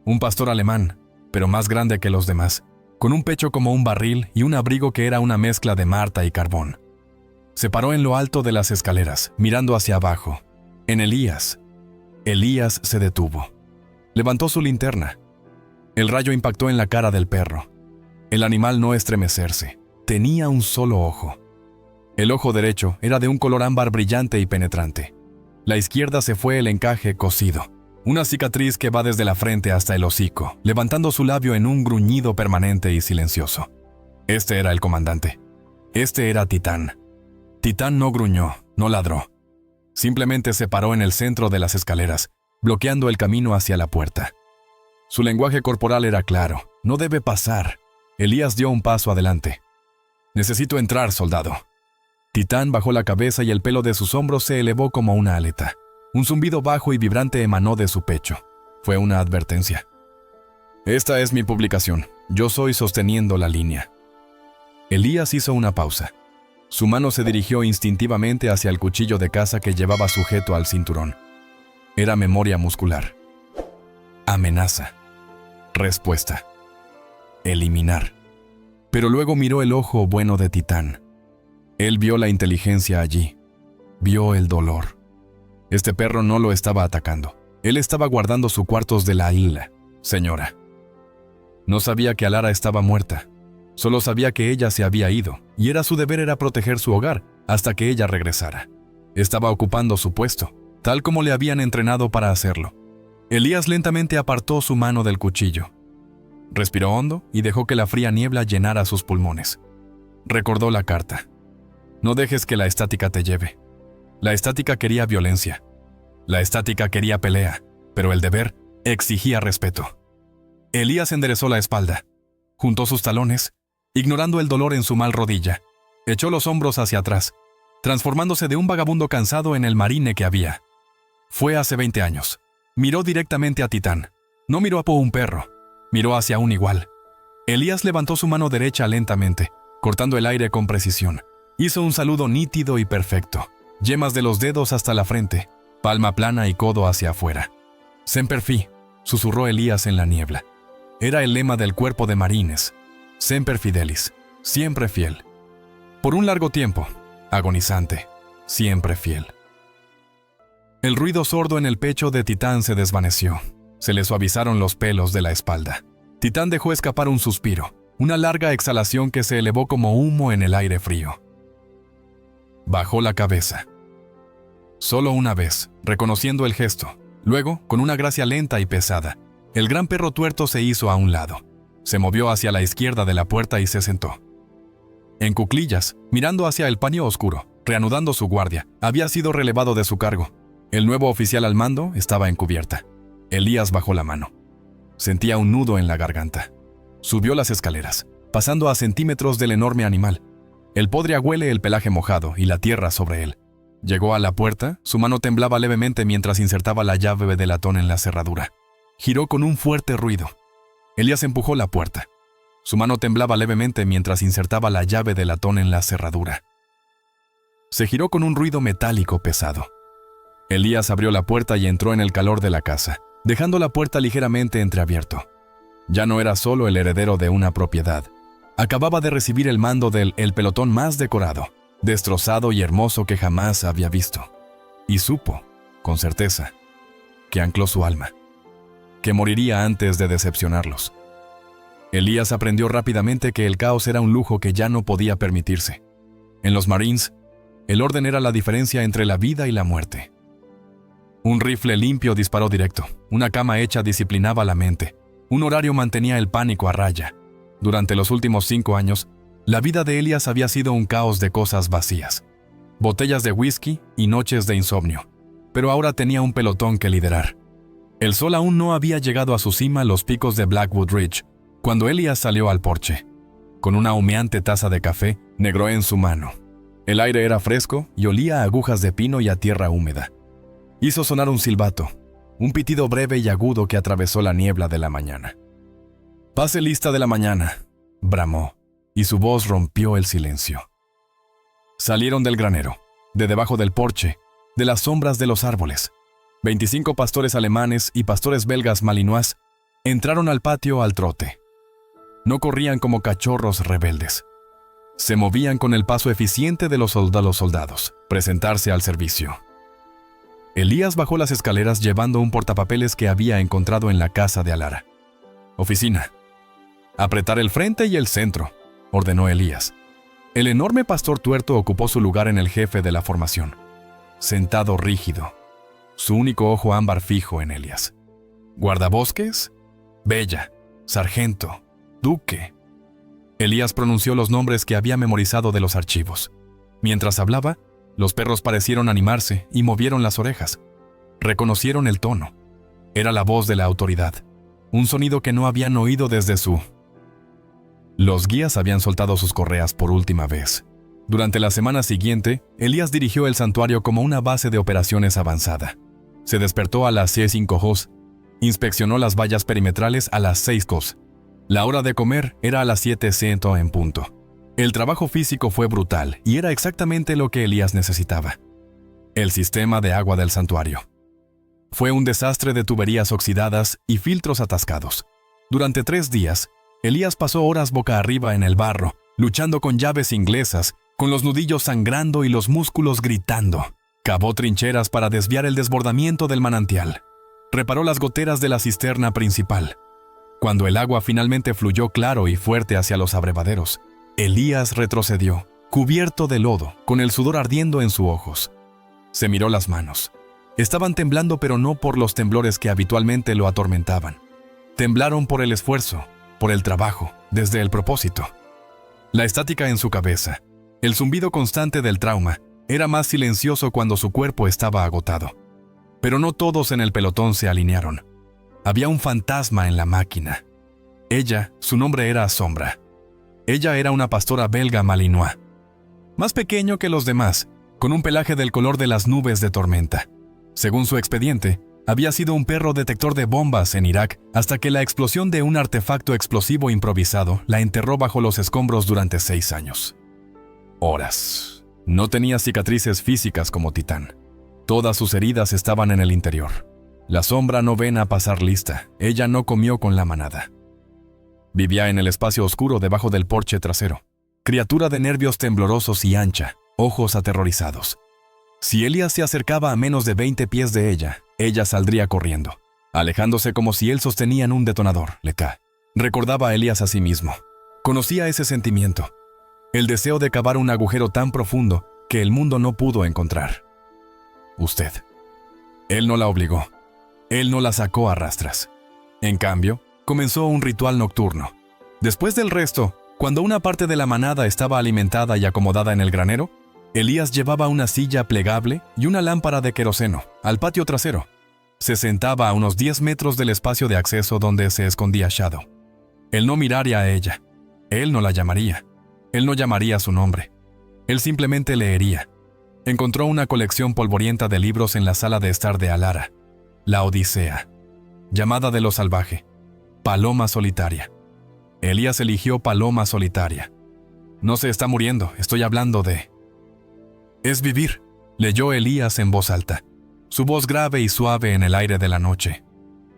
Un pastor alemán, pero más grande que los demás, con un pecho como un barril y un abrigo que era una mezcla de marta y carbón. Se paró en lo alto de las escaleras, mirando hacia abajo. En Elías. Elías se detuvo. Levantó su linterna. El rayo impactó en la cara del perro. El animal no estremecerse. Tenía un solo ojo. El ojo derecho era de un color ámbar brillante y penetrante. La izquierda se fue el encaje cosido. Una cicatriz que va desde la frente hasta el hocico, levantando su labio en un gruñido permanente y silencioso. Este era el comandante. Este era Titán. Titán no gruñó, no ladró. Simplemente se paró en el centro de las escaleras, bloqueando el camino hacia la puerta. Su lenguaje corporal era claro. No debe pasar. Elías dio un paso adelante. Necesito entrar, soldado. Titán bajó la cabeza y el pelo de sus hombros se elevó como una aleta. Un zumbido bajo y vibrante emanó de su pecho. Fue una advertencia. Esta es mi publicación. Yo soy sosteniendo la línea. Elías hizo una pausa. Su mano se dirigió instintivamente hacia el cuchillo de caza que llevaba sujeto al cinturón. Era memoria muscular. Amenaza. Respuesta. Eliminar. Pero luego miró el ojo bueno de Titán. Él vio la inteligencia allí. Vio el dolor. Este perro no lo estaba atacando. Él estaba guardando sus cuartos de la isla, señora. No sabía que Alara estaba muerta. Solo sabía que ella se había ido, y era su deber era proteger su hogar hasta que ella regresara. Estaba ocupando su puesto, tal como le habían entrenado para hacerlo. Elías lentamente apartó su mano del cuchillo. Respiró hondo y dejó que la fría niebla llenara sus pulmones. Recordó la carta. No dejes que la estática te lleve. La estática quería violencia. La estática quería pelea, pero el deber exigía respeto. Elías enderezó la espalda, juntó sus talones, ignorando el dolor en su mal rodilla. Echó los hombros hacia atrás, transformándose de un vagabundo cansado en el marine que había. Fue hace 20 años. Miró directamente a Titán. No miró a un perro. Miró hacia un igual. Elías levantó su mano derecha lentamente, cortando el aire con precisión. Hizo un saludo nítido y perfecto. Yemas de los dedos hasta la frente, palma plana y codo hacia afuera. Semper Fi, susurró Elías en la niebla. Era el lema del cuerpo de marines. Semper Fidelis, siempre fiel. Por un largo tiempo, agonizante, siempre fiel. El ruido sordo en el pecho de Titán se desvaneció. Se le suavizaron los pelos de la espalda. Titán dejó escapar un suspiro, una larga exhalación que se elevó como humo en el aire frío. Bajó la cabeza. Solo una vez, reconociendo el gesto. Luego, con una gracia lenta y pesada, el gran perro tuerto se hizo a un lado. Se movió hacia la izquierda de la puerta y se sentó. En cuclillas, mirando hacia el paño oscuro, reanudando su guardia, había sido relevado de su cargo. El nuevo oficial al mando estaba en cubierta. Elías bajó la mano. Sentía un nudo en la garganta. Subió las escaleras, pasando a centímetros del enorme animal. El podre huele el pelaje mojado y la tierra sobre él. Llegó a la puerta, su mano temblaba levemente mientras insertaba la llave de latón en la cerradura. Giró con un fuerte ruido. Elías empujó la puerta. Su mano temblaba levemente mientras insertaba la llave de latón en la cerradura. Se giró con un ruido metálico pesado. Elías abrió la puerta y entró en el calor de la casa, dejando la puerta ligeramente entreabierto. Ya no era solo el heredero de una propiedad. Acababa de recibir el mando del pelotón más decorado, destrozado y hermoso que jamás había visto. Y supo, con certeza, que ancló su alma, que moriría antes de decepcionarlos. Elías aprendió rápidamente que el caos era un lujo que ya no podía permitirse. En los Marines, el orden era la diferencia entre la vida y la muerte. Un rifle limpio disparó directo, una cama hecha disciplinaba la mente, un horario mantenía el pánico a raya. Durante los últimos 5 años, la vida de Elías había sido un caos de cosas vacías. Botellas de whisky y noches de insomnio. Pero ahora tenía un pelotón que liderar. El sol aún no había llegado a su cima, los picos de Blackwood Ridge, cuando Elías salió al porche. Con una humeante taza de café, negro en su mano. El aire era fresco y olía a agujas de pino y a tierra húmeda. Hizo sonar un silbato, un pitido breve y agudo que atravesó la niebla de la mañana. «Pase lista de la mañana», bramó, y su voz rompió el silencio. Salieron del granero, de debajo del porche, de las sombras de los árboles. 25 pastores alemanes y pastores belgas malinois entraron al patio al trote. No corrían como cachorros rebeldes. Se movían con el paso eficiente de los soldados, presentarse al servicio. Elías bajó las escaleras llevando un portapapeles que había encontrado en la casa de Alara. «Oficina. Apretar el frente y el centro», ordenó Elías. El enorme pastor tuerto ocupó su lugar en el jefe de la formación, sentado rígido, su único ojo ámbar fijo en Elías. «Guardabosques, Bella, Sargento, Duque». Elías pronunció los nombres que había memorizado de los archivos. Mientras hablaba, los perros parecieron animarse y movieron las orejas. Reconocieron el tono. Era la voz de la autoridad, un sonido que no habían oído desde su... Los guías habían soltado sus correas por última vez. Durante la semana siguiente, Elías dirigió el santuario como una base de operaciones avanzada. Se despertó a las 5 hos, inspeccionó las vallas perimetrales a las 6 hos. La hora de comer era a las 7:00 en punto. El trabajo físico fue brutal y era exactamente lo que Elías necesitaba. El sistema de agua del santuario fue un desastre de tuberías oxidadas y filtros atascados. Durante 3 días, Elías pasó horas boca arriba en el barro, luchando con llaves inglesas, con los nudillos sangrando y los músculos gritando. Cavó trincheras para desviar el desbordamiento del manantial. Reparó las goteras de la cisterna principal. Cuando el agua finalmente fluyó claro y fuerte hacia los abrevaderos, Elías retrocedió, cubierto de lodo, con el sudor ardiendo en sus ojos. Se miró las manos. Estaban temblando, pero no por los temblores que habitualmente lo atormentaban. Temblaron por el esfuerzo, por el trabajo, desde el propósito. La estática en su cabeza, el zumbido constante del trauma, era más silencioso cuando su cuerpo estaba agotado. Pero no todos en el pelotón se alinearon. Había un fantasma en la máquina. Ella, su nombre era Sombra. Ella era una pastora belga malinois, más pequeño que los demás, con un pelaje del color de las nubes de tormenta. Según su expediente, había sido un perro detector de bombas en Irak hasta que la explosión de un artefacto explosivo improvisado la enterró bajo los escombros durante 6 años. Horas. No tenía cicatrices físicas como Titán. Todas sus heridas estaban en el interior. La Sombra no ven a pasar lista. Ella no comió con la manada. Vivía en el espacio oscuro debajo del porche trasero. Criatura de nervios temblorosos y ancha, ojos aterrorizados. Si Elías se acercaba a menos de 20 pies de ella saldría corriendo, alejándose como si él sostenía un detonador. Recordaba a Elías a sí mismo. Conocía ese sentimiento. El deseo de cavar un agujero tan profundo que el mundo no pudo encontrar. Usted. Él no la obligó. Él no la sacó a rastras. En cambio, comenzó un ritual nocturno. Después del resto, cuando una parte de la manada estaba alimentada y acomodada en el granero, Elías llevaba una silla plegable y una lámpara de queroseno al patio trasero. Se sentaba a unos 10 metros del espacio de acceso donde se escondía Shadow. Él no miraría a ella. Él no la llamaría. Él no llamaría su nombre. Él simplemente leería. Encontró una colección polvorienta de libros en la sala de estar de Alara. La Odisea. Llamada de lo salvaje. Paloma solitaria. Elías eligió Paloma solitaria. No se está muriendo, estoy hablando de... Es vivir, leyó Elías en voz alta, su voz grave y suave en el aire de la noche.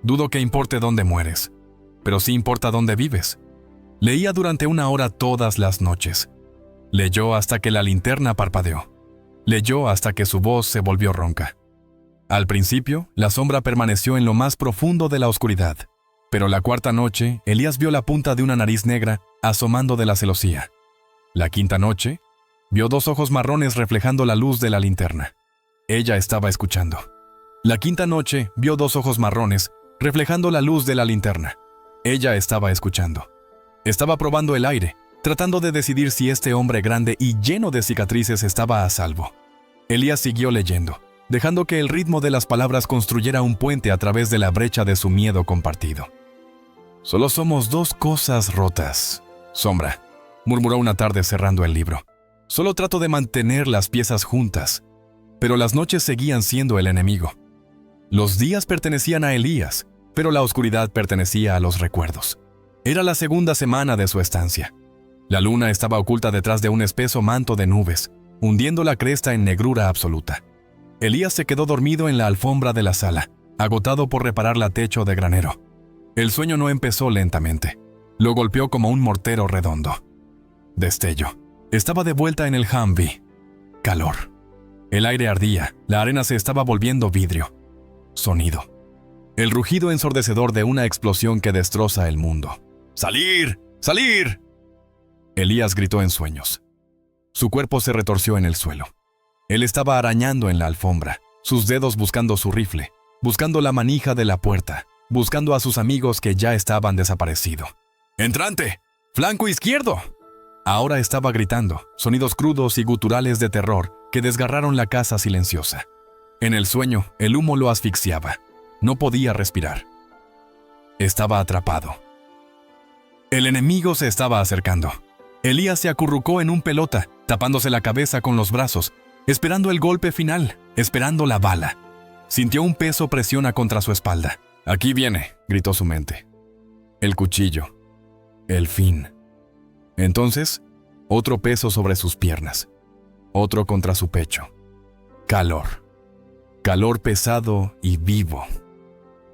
Dudo que importe dónde mueres, pero sí importa dónde vives. Leía durante 1 hora todas las noches. Leyó hasta que la linterna parpadeó. Leyó hasta que su voz se volvió ronca. Al principio, la sombra permaneció en lo más profundo de la oscuridad, pero la 4ª noche, Elías vio la punta de una nariz negra asomando de la celosía. La 5ª noche, vio 2 ojos marrones reflejando la luz de la linterna. Ella estaba escuchando. La 5ª noche, vio 2 ojos marrones reflejando la luz de la linterna. Ella estaba escuchando. Estaba probando el aire, tratando de decidir si este hombre grande y lleno de cicatrices estaba a salvo. Elías siguió leyendo, dejando que el ritmo de las palabras construyera un puente a través de la brecha de su miedo compartido. Solo somos 2 cosas rotas, Sombra, murmuró una tarde cerrando el libro. Solo trato de mantener las piezas juntas, pero las noches seguían siendo el enemigo. Los días pertenecían a Elías, pero la oscuridad pertenecía a los recuerdos. Era la segunda semana de su estancia. La luna estaba oculta detrás de un espeso manto de nubes, hundiendo la cresta en negrura absoluta. Elías se quedó dormido en la alfombra de la sala, agotado por reparar la techo de granero. El sueño no empezó lentamente. Lo golpeó como un mortero redondo. Destello. Estaba de vuelta en el Humvee. Calor. El aire ardía, la arena se estaba volviendo vidrio. Sonido. El rugido ensordecedor de una explosión que destroza el mundo. ¡Salir! ¡Salir! Elías gritó en sueños. Su cuerpo se retorció en el suelo. Él estaba arañando en la alfombra, sus dedos buscando su rifle, buscando la manija de la puerta, buscando a sus amigos que ya estaban desaparecidos. ¡Entrante! ¡Flanco izquierdo! Ahora estaba gritando, sonidos crudos y guturales de terror que desgarraron la casa silenciosa. En el sueño, el humo lo asfixiaba. No podía respirar. Estaba atrapado. El enemigo se estaba acercando. Elías se acurrucó en un pelota, tapándose la cabeza con los brazos, esperando el golpe final, esperando la bala. Sintió un peso presiona contra su espalda. «Aquí viene», gritó su mente. El cuchillo. El fin. Entonces, otro peso sobre sus piernas. Otro contra su pecho. Calor. Calor pesado y vivo.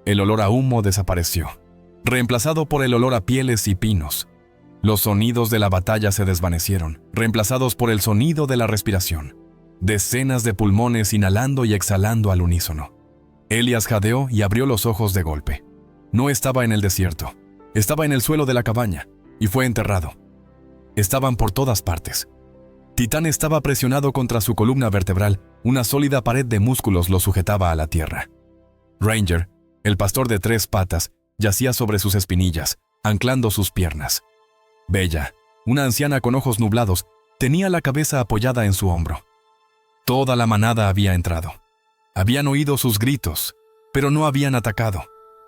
El olor a humo desapareció, reemplazado por el olor a pieles y pinos. Los sonidos de la batalla se desvanecieron, reemplazados por el sonido de la respiración. Decenas de pulmones inhalando y exhalando al unísono. Elías jadeó y abrió los ojos de golpe. No estaba en el desierto, estaba en el suelo de la cabaña, y fue enterrado. Estaban por todas partes. Titán estaba presionado contra su columna vertebral, una sólida pared de músculos lo sujetaba a la tierra. Ranger, el pastor de 3 patas, yacía sobre sus espinillas, anclando sus piernas. Bella, una anciana con ojos nublados, tenía la cabeza apoyada en su hombro. Toda la manada había entrado. Habían oído sus gritos, pero no habían atacado.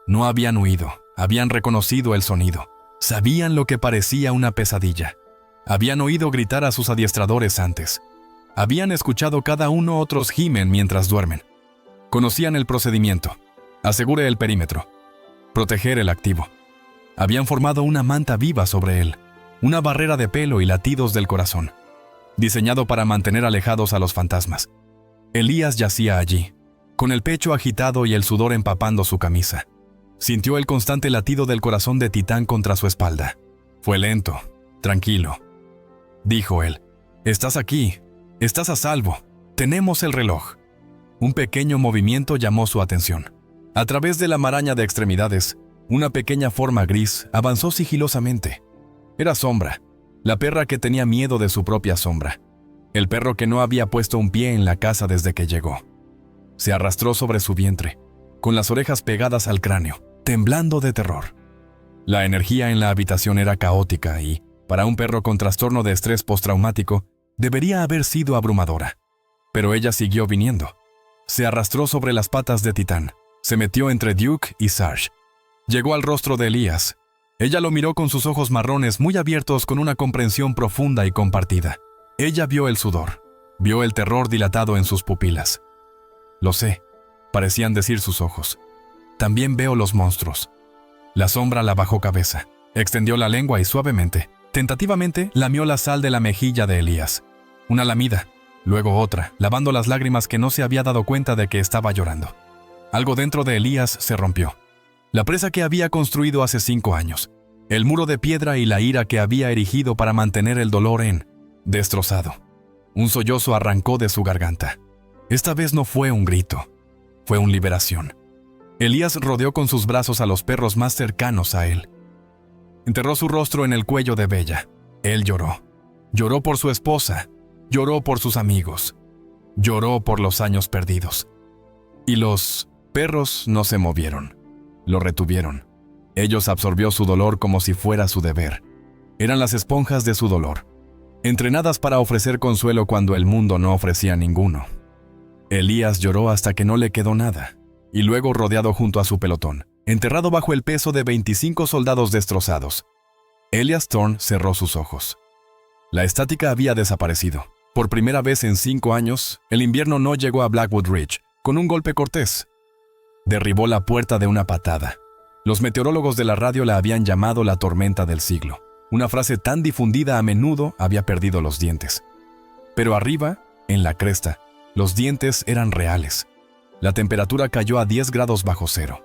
No habían huido, habían reconocido el sonido. Sabían lo que parecía una pesadilla. Habían oído gritar a sus adiestradores antes. Habían escuchado cada uno otros gimen mientras duermen. Conocían el procedimiento. Asegure el perímetro. Proteger el activo. Habían formado una manta viva sobre él, una barrera de pelo y latidos del corazón, diseñado para mantener alejados a los fantasmas. Elías yacía allí, con el pecho agitado y el sudor empapando su camisa. Sintió el constante latido del corazón de Titán contra su espalda. Fue lento, tranquilo. Dijo él: «Estás aquí, estás a salvo, tenemos el reloj». Un pequeño movimiento llamó su atención. A través de la maraña de extremidades, una pequeña forma gris avanzó sigilosamente. Era Sombra, la perra que tenía miedo de su propia sombra. El perro que no había puesto un pie en la casa desde que llegó. Se arrastró sobre su vientre, con las orejas pegadas al cráneo, temblando de terror. La energía en la habitación era caótica y, para un perro con trastorno de estrés postraumático, debería haber sido abrumadora. Pero ella siguió viniendo. Se arrastró sobre las patas de Titán. Se metió entre Duke y Sarge. Llegó al rostro de Elías. Ella lo miró con sus ojos marrones muy abiertos con una comprensión profunda y compartida. Ella vio el sudor. Vio el terror dilatado en sus pupilas. «Lo sé», parecían decir sus ojos. «También veo los monstruos». La sombra la bajó cabeza. Extendió la lengua y suavemente, tentativamente, lamió la sal de la mejilla de Elías. Una lamida, luego otra, lavando las lágrimas que no se había dado cuenta de que estaba llorando. Algo dentro de Elías se rompió. La presa que había construido hace 5 años. El muro de piedra y la ira que había erigido para mantener el dolor destrozado. Un sollozo arrancó de su garganta. Esta vez no fue un grito. Fue una liberación. Elías rodeó con sus brazos a los perros más cercanos a él. Enterró su rostro en el cuello de Bella. Él lloró. Lloró por su esposa. Lloró por sus amigos. Lloró por los años perdidos. Y los perros no se movieron. Lo retuvieron. Ellos absorbió su dolor como si fuera su deber. Eran las esponjas de su dolor, entrenadas para ofrecer consuelo cuando el mundo no ofrecía ninguno. Elías lloró hasta que no le quedó nada, y luego rodeado junto a su pelotón, enterrado bajo el peso de 25 soldados destrozados. Elias Thorne cerró sus ojos. La estática había desaparecido. Por primera vez en 5 años, el invierno no llegó a Blackwood Ridge con un golpe cortés. Derribó la puerta de una patada. Los meteorólogos de la radio la habían llamado la tormenta del siglo. Una frase tan difundida a menudo había perdido los dientes. Pero arriba, en la cresta, los dientes eran reales. La temperatura cayó a 10 grados bajo cero.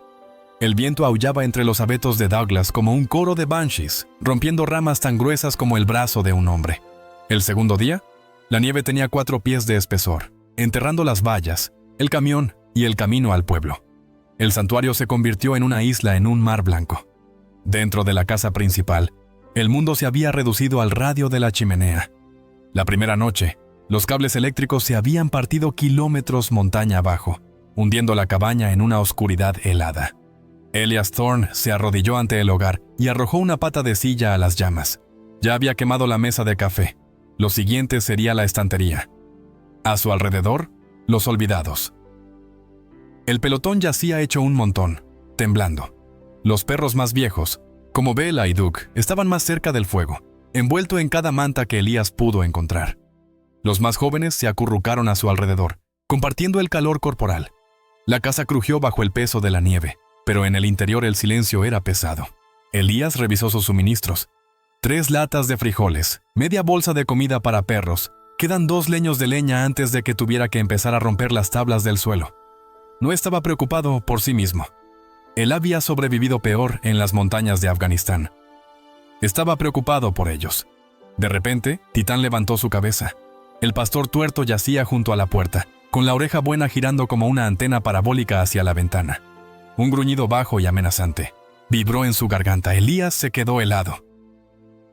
El viento aullaba entre los abetos de Douglas como un coro de banshees, rompiendo ramas tan gruesas como el brazo de un hombre. El segundo día, la nieve tenía 4 pies de espesor, enterrando las vallas, el camión y el camino al pueblo. El santuario se convirtió en una isla en un mar blanco. Dentro de la casa principal, el mundo se había reducido al radio de la chimenea. La primera noche, los cables eléctricos se habían partido kilómetros montaña abajo, hundiendo la cabaña en una oscuridad helada. Elias Thorne se arrodilló ante el hogar y arrojó una pata de silla a las llamas. Ya había quemado la mesa de café. Lo siguiente sería la estantería. A su alrededor, los olvidados. El pelotón yacía hecho un montón, temblando. Los perros más viejos, como Bella y Duke, estaban más cerca del fuego, envuelto en cada manta que Elías pudo encontrar. Los más jóvenes se acurrucaron a su alrededor, compartiendo el calor corporal. La casa crujió bajo el peso de la nieve, pero en el interior el silencio era pesado. Elías revisó sus suministros. 3 latas de frijoles, media bolsa de comida para perros, quedan 2 leños de leña antes de que tuviera que empezar a romper las tablas del suelo. No estaba preocupado por sí mismo. Él había sobrevivido peor en las montañas de Afganistán. Estaba preocupado por ellos. De repente, Titán levantó su cabeza. El pastor tuerto yacía junto a la puerta, con la oreja buena girando como una antena parabólica hacia la ventana. Un gruñido bajo y amenazante vibró en su garganta. Elías se quedó helado.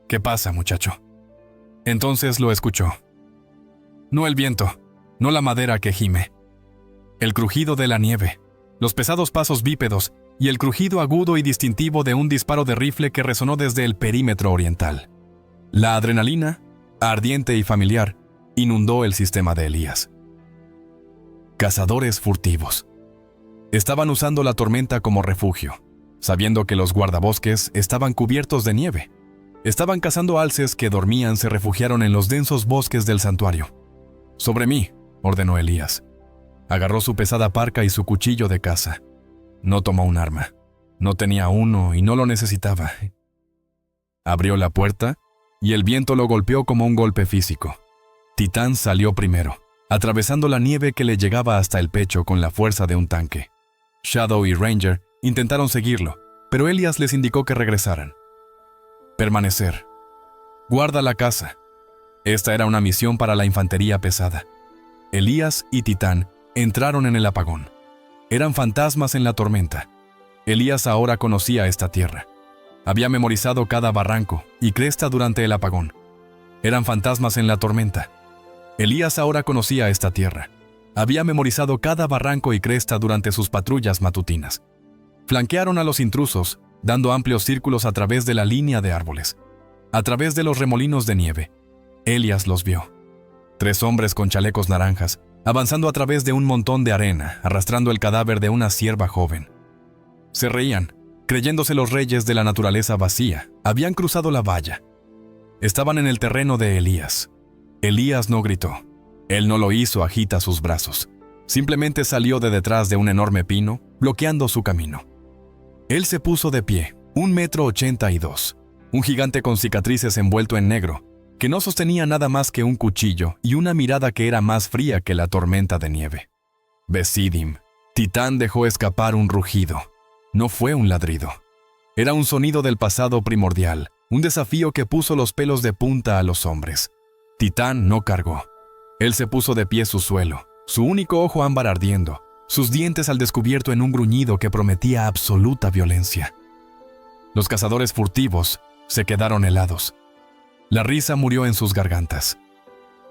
«¿Qué pasa, muchacho?» Entonces lo escuchó. No el viento, no la madera que gime. El crujido de la nieve, los pesados pasos bípedos y el crujido agudo y distintivo de un disparo de rifle que resonó desde el perímetro oriental. La adrenalina, ardiente y familiar, inundó el sistema de Elías. Cazadores furtivos. Estaban usando la tormenta como refugio, sabiendo que los guardabosques estaban cubiertos de nieve. Estaban cazando alces que dormían, se refugiaron en los densos bosques del santuario. «Sobre mí», ordenó Elías. Agarró su pesada parca y su cuchillo de caza. No tomó un arma. No tenía uno y no lo necesitaba. Abrió la puerta y el viento lo golpeó como un golpe físico. Titán salió primero, atravesando la nieve que le llegaba hasta el pecho con la fuerza de un tanque. Shadow y Ranger intentaron seguirlo, pero Elías les indicó que regresaran. Permanecer. Guarda la casa. Esta era una misión para la infantería pesada. Elías y Titán entraron en el apagón. Eran fantasmas en la tormenta. Elías ahora conocía esta tierra. Había memorizado cada barranco y cresta durante el apagón. Eran fantasmas en la tormenta. Elías ahora conocía esta tierra. Había memorizado cada barranco y cresta durante sus patrullas matutinas. Flanquearon a los intrusos, dando amplios círculos a través de la línea de árboles. A través de los remolinos de nieve, Elías los vio. 3 hombres con chalecos naranjas, avanzando a través de un montón de arena, arrastrando el cadáver de una cierva joven. Se reían, creyéndose los reyes de la naturaleza vacía. Habían cruzado la valla. Estaban en el terreno de Elías. Elías no gritó. Él no lo hizo, agita sus brazos. Simplemente salió de detrás de un enorme pino, bloqueando su camino. Él se puso de pie, 1,82 m, un gigante con cicatrices envuelto en negro, que no sostenía nada más que un cuchillo y una mirada que era más fría que la tormenta de nieve. Besidim. Titán dejó escapar un rugido. No fue un ladrido. Era un sonido del pasado primordial, un desafío que puso los pelos de punta a los hombres. Titán no cargó. Él se puso de pie su suelo, su único ojo ámbar ardiendo, sus dientes al descubierto en un gruñido que prometía absoluta violencia. Los cazadores furtivos se quedaron helados. La risa murió en sus gargantas.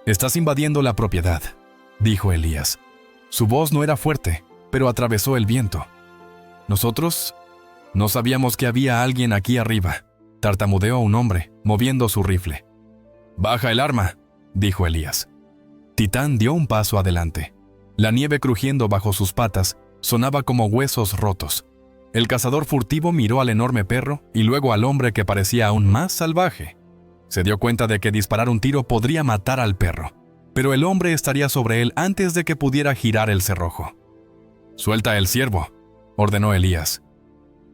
«Estás invadiendo la propiedad», dijo Elías. Su voz no era fuerte, pero atravesó el viento. «Nosotros no sabíamos que había alguien aquí arriba», tartamudeó un hombre, moviendo su rifle. «Baja el arma», dijo Elías. Titán dio un paso adelante. La nieve crujiendo bajo sus patas sonaba como huesos rotos. El cazador furtivo miró al enorme perro y luego al hombre que parecía aún más salvaje. Se dio cuenta de que disparar un tiro podría matar al perro. pero el hombre estaría sobre él antes de que pudiera girar el cerrojo. «Suelta el ciervo», ordenó Elías,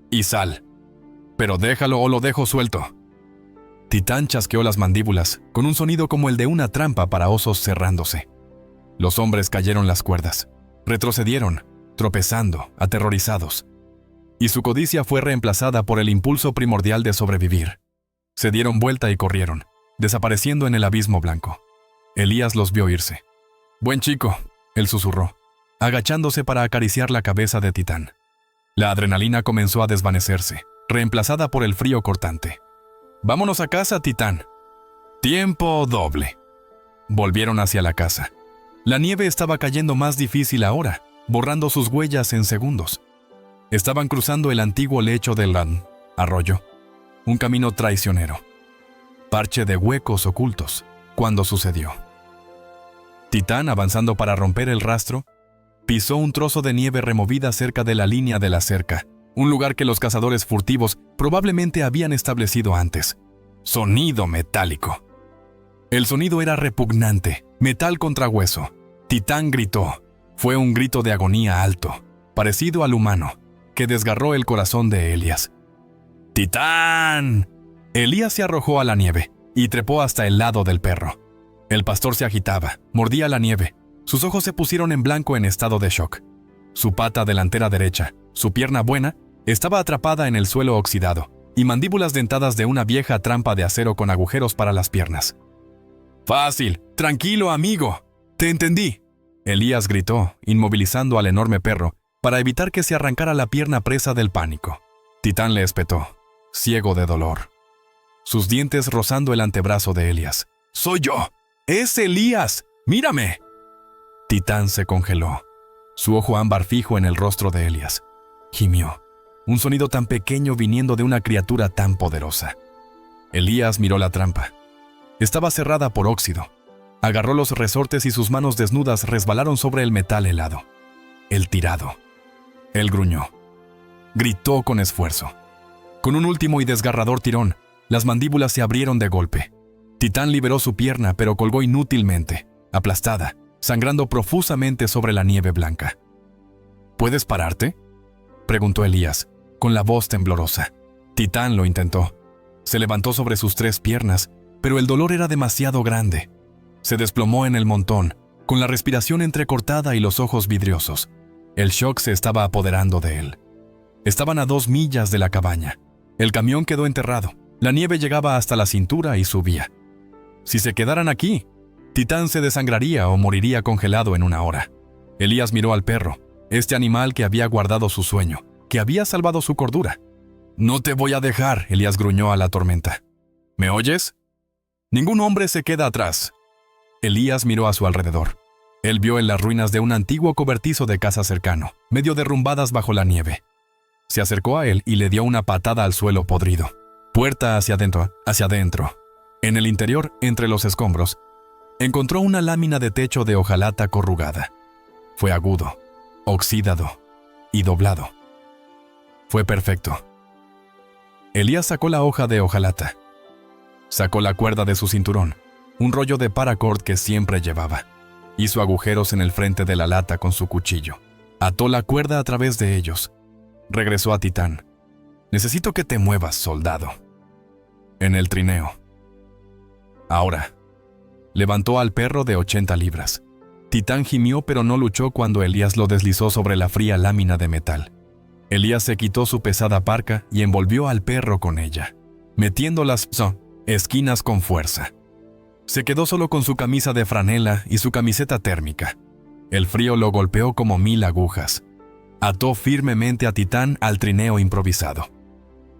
«y sal. Pero déjalo o lo dejo suelto». Titán chasqueó las mandíbulas, con un sonido como el de una trampa para osos cerrándose. Los hombres cayeron las cuerdas. Retrocedieron, tropezando, aterrorizados. Y su codicia fue reemplazada por el impulso primordial de sobrevivir. Se dieron vuelta y corrieron, desapareciendo en el abismo blanco. Elías los vio irse. «Buen chico», él susurró, agachándose para acariciar la cabeza de Titán. La adrenalina comenzó a desvanecerse, reemplazada por el frío cortante. «Vámonos a casa, Titán». «Tiempo doble». Volvieron hacia la casa. La nieve estaba cayendo más difícil ahora, borrando sus huellas en segundos. Estaban cruzando el antiguo lecho del arroyo, un camino traicionero, parche de huecos ocultos, cuando sucedió. Titán, avanzando para romper el rastro, pisó un trozo de nieve removida cerca de la línea de la cerca, un lugar que los cazadores furtivos probablemente habían establecido antes. Sonido metálico. El sonido era repugnante, metal contra hueso. Titán gritó. Fue un grito de agonía alto, parecido al humano, que desgarró el corazón de Elías. ¡Titán! Elías se arrojó a la nieve y trepó hasta el lado del perro. El pastor se agitaba, mordía la nieve. Sus ojos se pusieron en blanco en estado de shock. Su pata delantera derecha, su pierna buena, estaba atrapada en el suelo oxidado y mandíbulas dentadas de una vieja trampa de acero con agujeros para las piernas. «Fácil, tranquilo, amigo. Te entendí», Elías gritó, inmovilizando al enorme perro para evitar que se arrancara la pierna presa del pánico. Titán le espetó, ciego de dolor, sus dientes rozando el antebrazo de Elías. «¡Soy yo! ¡Es Elías! ¡Mírame!» Titán se congeló, su ojo ámbar fijo en el rostro de Elías. Gimió, un sonido tan pequeño viniendo de una criatura tan poderosa. Elías miró la trampa. Estaba cerrada por óxido. Agarró los resortes y sus manos desnudas resbalaron sobre el metal helado. El tirado. Él gruñó. Gritó con esfuerzo. Con un último y desgarrador tirón, las mandíbulas se abrieron de golpe. Titán liberó su pierna, pero colgó inútilmente, aplastada, sangrando profusamente sobre la nieve blanca. «¿Puedes pararte?», preguntó Elías, con la voz temblorosa. Titán lo intentó. Se levantó sobre sus 3 piernas, pero el dolor era demasiado grande. Se desplomó en el montón, con la respiración entrecortada y los ojos vidriosos. El shock se estaba apoderando de él. Estaban a 2 millas de la cabaña. El camión quedó enterrado. La nieve llegaba hasta la cintura y subía. Si se quedaran aquí, Titán se desangraría o moriría congelado en 1 hora. Elías miró al perro, este animal que había guardado su sueño, que había salvado su cordura. «No te voy a dejar», Elías gruñó a la tormenta. «¿Me oyes? Ningún hombre se queda atrás». Elías miró a su alrededor. Él vio en las ruinas de un antiguo cobertizo de casa cercano, medio derrumbadas bajo la nieve. Se acercó a él y le dio una patada al suelo podrido. Puerta hacia adentro, hacia adentro. En el interior, entre los escombros, encontró una lámina de techo de hojalata corrugada. Fue agudo, oxidado y doblado. Fue perfecto. Elías sacó la hoja de hojalata. Sacó la cuerda de su cinturón, un rollo de paracord que siempre llevaba. Hizo agujeros en el frente de la lata con su cuchillo. Ató la cuerda a través de ellos. Regresó a Titán. «Necesito que te muevas, soldado». En el trineo. Ahora. Levantó al perro de 80 libras. Titán gimió, pero no luchó cuando Elías lo deslizó sobre la fría lámina de metal. Elías se quitó su pesada parca y envolvió al perro con ella, metiendo las esquinas con fuerza. Se quedó solo con su camisa de franela y su camiseta térmica. El frío lo golpeó como 1000 agujas. Ató firmemente a Titán al trineo improvisado.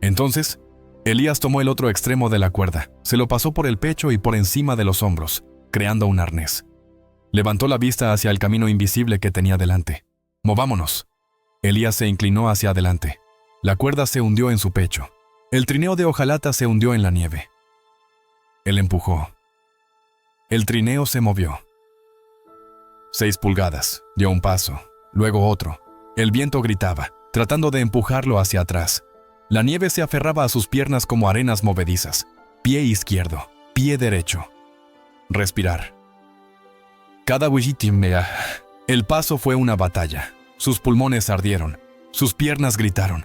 Entonces, Elías tomó el otro extremo de la cuerda, se lo pasó por el pecho y por encima de los hombros, creando un arnés. Levantó la vista hacia el camino invisible que tenía delante. «Movámonos». Elías se inclinó hacia adelante. La cuerda se hundió en su pecho. El trineo de hojalata se hundió en la nieve. Él empujó. El trineo se movió. 6 pulgadas, dio un paso, luego otro. El viento gritaba, tratando de empujarlo hacia atrás. La nieve se aferraba a sus piernas como arenas movedizas. Pie izquierdo, pie derecho. Respirar. Cada huillitimea. El paso fue una batalla. Sus pulmones ardieron. Sus piernas gritaron.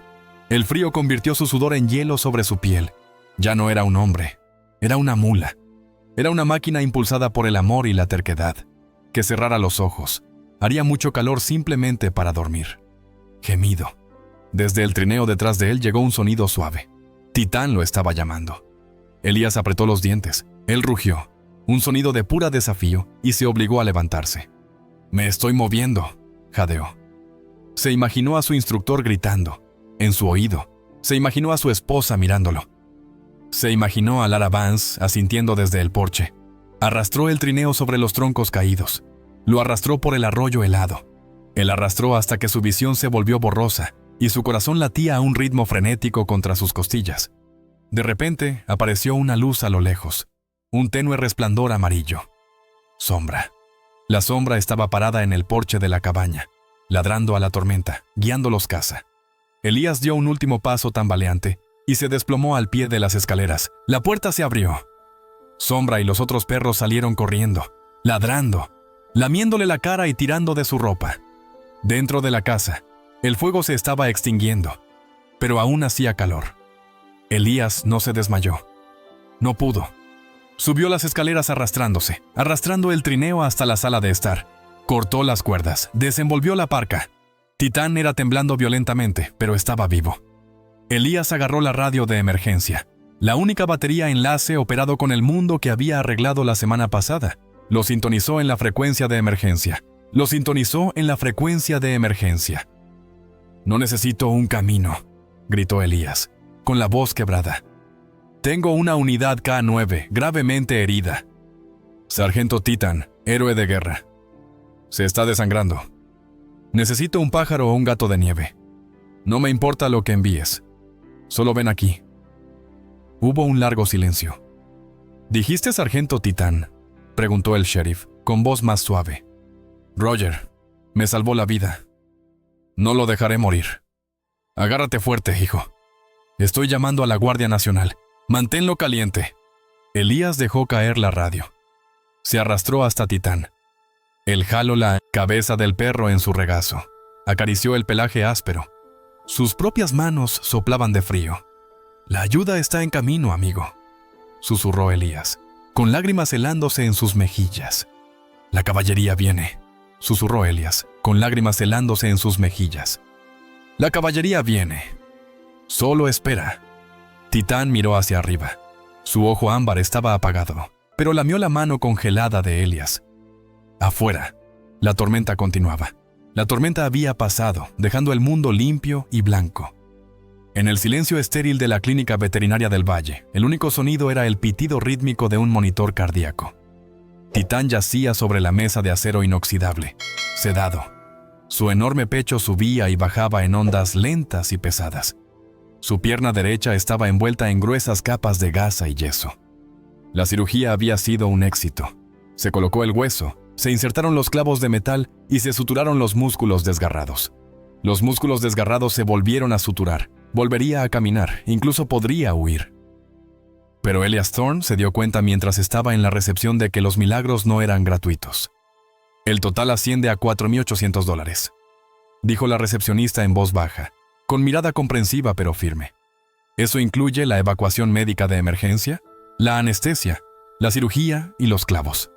El frío convirtió su sudor en hielo sobre su piel. Ya no era un hombre. Era una mula. Era una máquina impulsada por el amor y la terquedad. Que cerrara los ojos. Haría mucho calor simplemente para dormir. Gemido. Desde el trineo detrás de él llegó un sonido suave. Titán lo estaba llamando. Elías apretó los dientes. Él rugió. Un sonido de pura desafío y se obligó a levantarse. «Me estoy moviendo», jadeó. Se imaginó a su instructor gritando. En su oído. Se imaginó a su esposa mirándolo. Se imaginó a Lara Vance asintiendo desde el porche. Arrastró el trineo sobre los troncos caídos. Lo arrastró por el arroyo helado. Él arrastró hasta que su visión se volvió borrosa y su corazón latía a un ritmo frenético contra sus costillas. De repente apareció una luz a lo lejos. Un tenue resplandor amarillo. Sombra. La sombra estaba parada en el porche de la cabaña, ladrando a la tormenta, guiándolos casa. Elías dio un último paso tambaleante y se desplomó al pie de las escaleras. La puerta se abrió. Sombra y los otros perros salieron corriendo, ladrando, lamiéndole la cara y tirando de su ropa. Dentro de la casa, el fuego se estaba extinguiendo, pero aún hacía calor. Elías no se desmayó. No pudo. Subió las escaleras arrastrándose, arrastrando el trineo hasta la sala de estar. Cortó las cuerdas, desenvolvió la parca. Titán era temblando violentamente, pero estaba vivo. Elías agarró la radio de emergencia, la única batería enlace operado con el mundo que había arreglado la semana pasada. Lo sintonizó en la frecuencia de emergencia. Lo sintonizó en la frecuencia de emergencia. «No necesito un camino», gritó Elías, con la voz quebrada. «Tengo una unidad K9 gravemente herida. Sargento Titán, héroe de guerra. Se está desangrando. Necesito un pájaro o un gato de nieve. No me importa lo que envíes. Solo ven aquí». Hubo un largo silencio. «¿Dijiste Sargento Titán?», preguntó el sheriff, con voz más suave. «Roger, me salvó la vida. No lo dejaré morir. Agárrate fuerte, hijo. Estoy llamando a la Guardia Nacional. Manténlo caliente». Elías dejó caer la radio. Se arrastró hasta Titán. Él jaló la cabeza del perro en su regazo. Acarició el pelaje áspero. Sus propias manos soplaban de frío. «La ayuda está en camino, amigo», susurró Elías, con lágrimas helándose en sus mejillas. «La caballería viene», susurró Elías, con lágrimas helándose en sus mejillas. «La caballería viene. Solo espera». Titán miró hacia arriba. Su ojo ámbar estaba apagado, pero lamió la mano congelada de Elías. Afuera, la tormenta continuaba. La tormenta había pasado, dejando el mundo limpio y blanco. En el silencio estéril de la clínica veterinaria del valle, el único sonido era el pitido rítmico de un monitor cardíaco. Titán yacía sobre la mesa de acero inoxidable, sedado. Su enorme pecho subía y bajaba en ondas lentas y pesadas. Su pierna derecha estaba envuelta en gruesas capas de gasa y yeso. La cirugía había sido un éxito. Se colocó el hueso, se insertaron los clavos de metal y se suturaron los músculos desgarrados. Los músculos desgarrados se volvieron a suturar. Volvería a caminar, incluso podría huir. Pero Elias Thorne se dio cuenta mientras estaba en la recepción de que los milagros no eran gratuitos. «El total asciende a $4,800», dijo la recepcionista en voz baja, con mirada comprensiva pero firme. «Eso incluye la evacuación médica de emergencia, la anestesia, la cirugía y los clavos».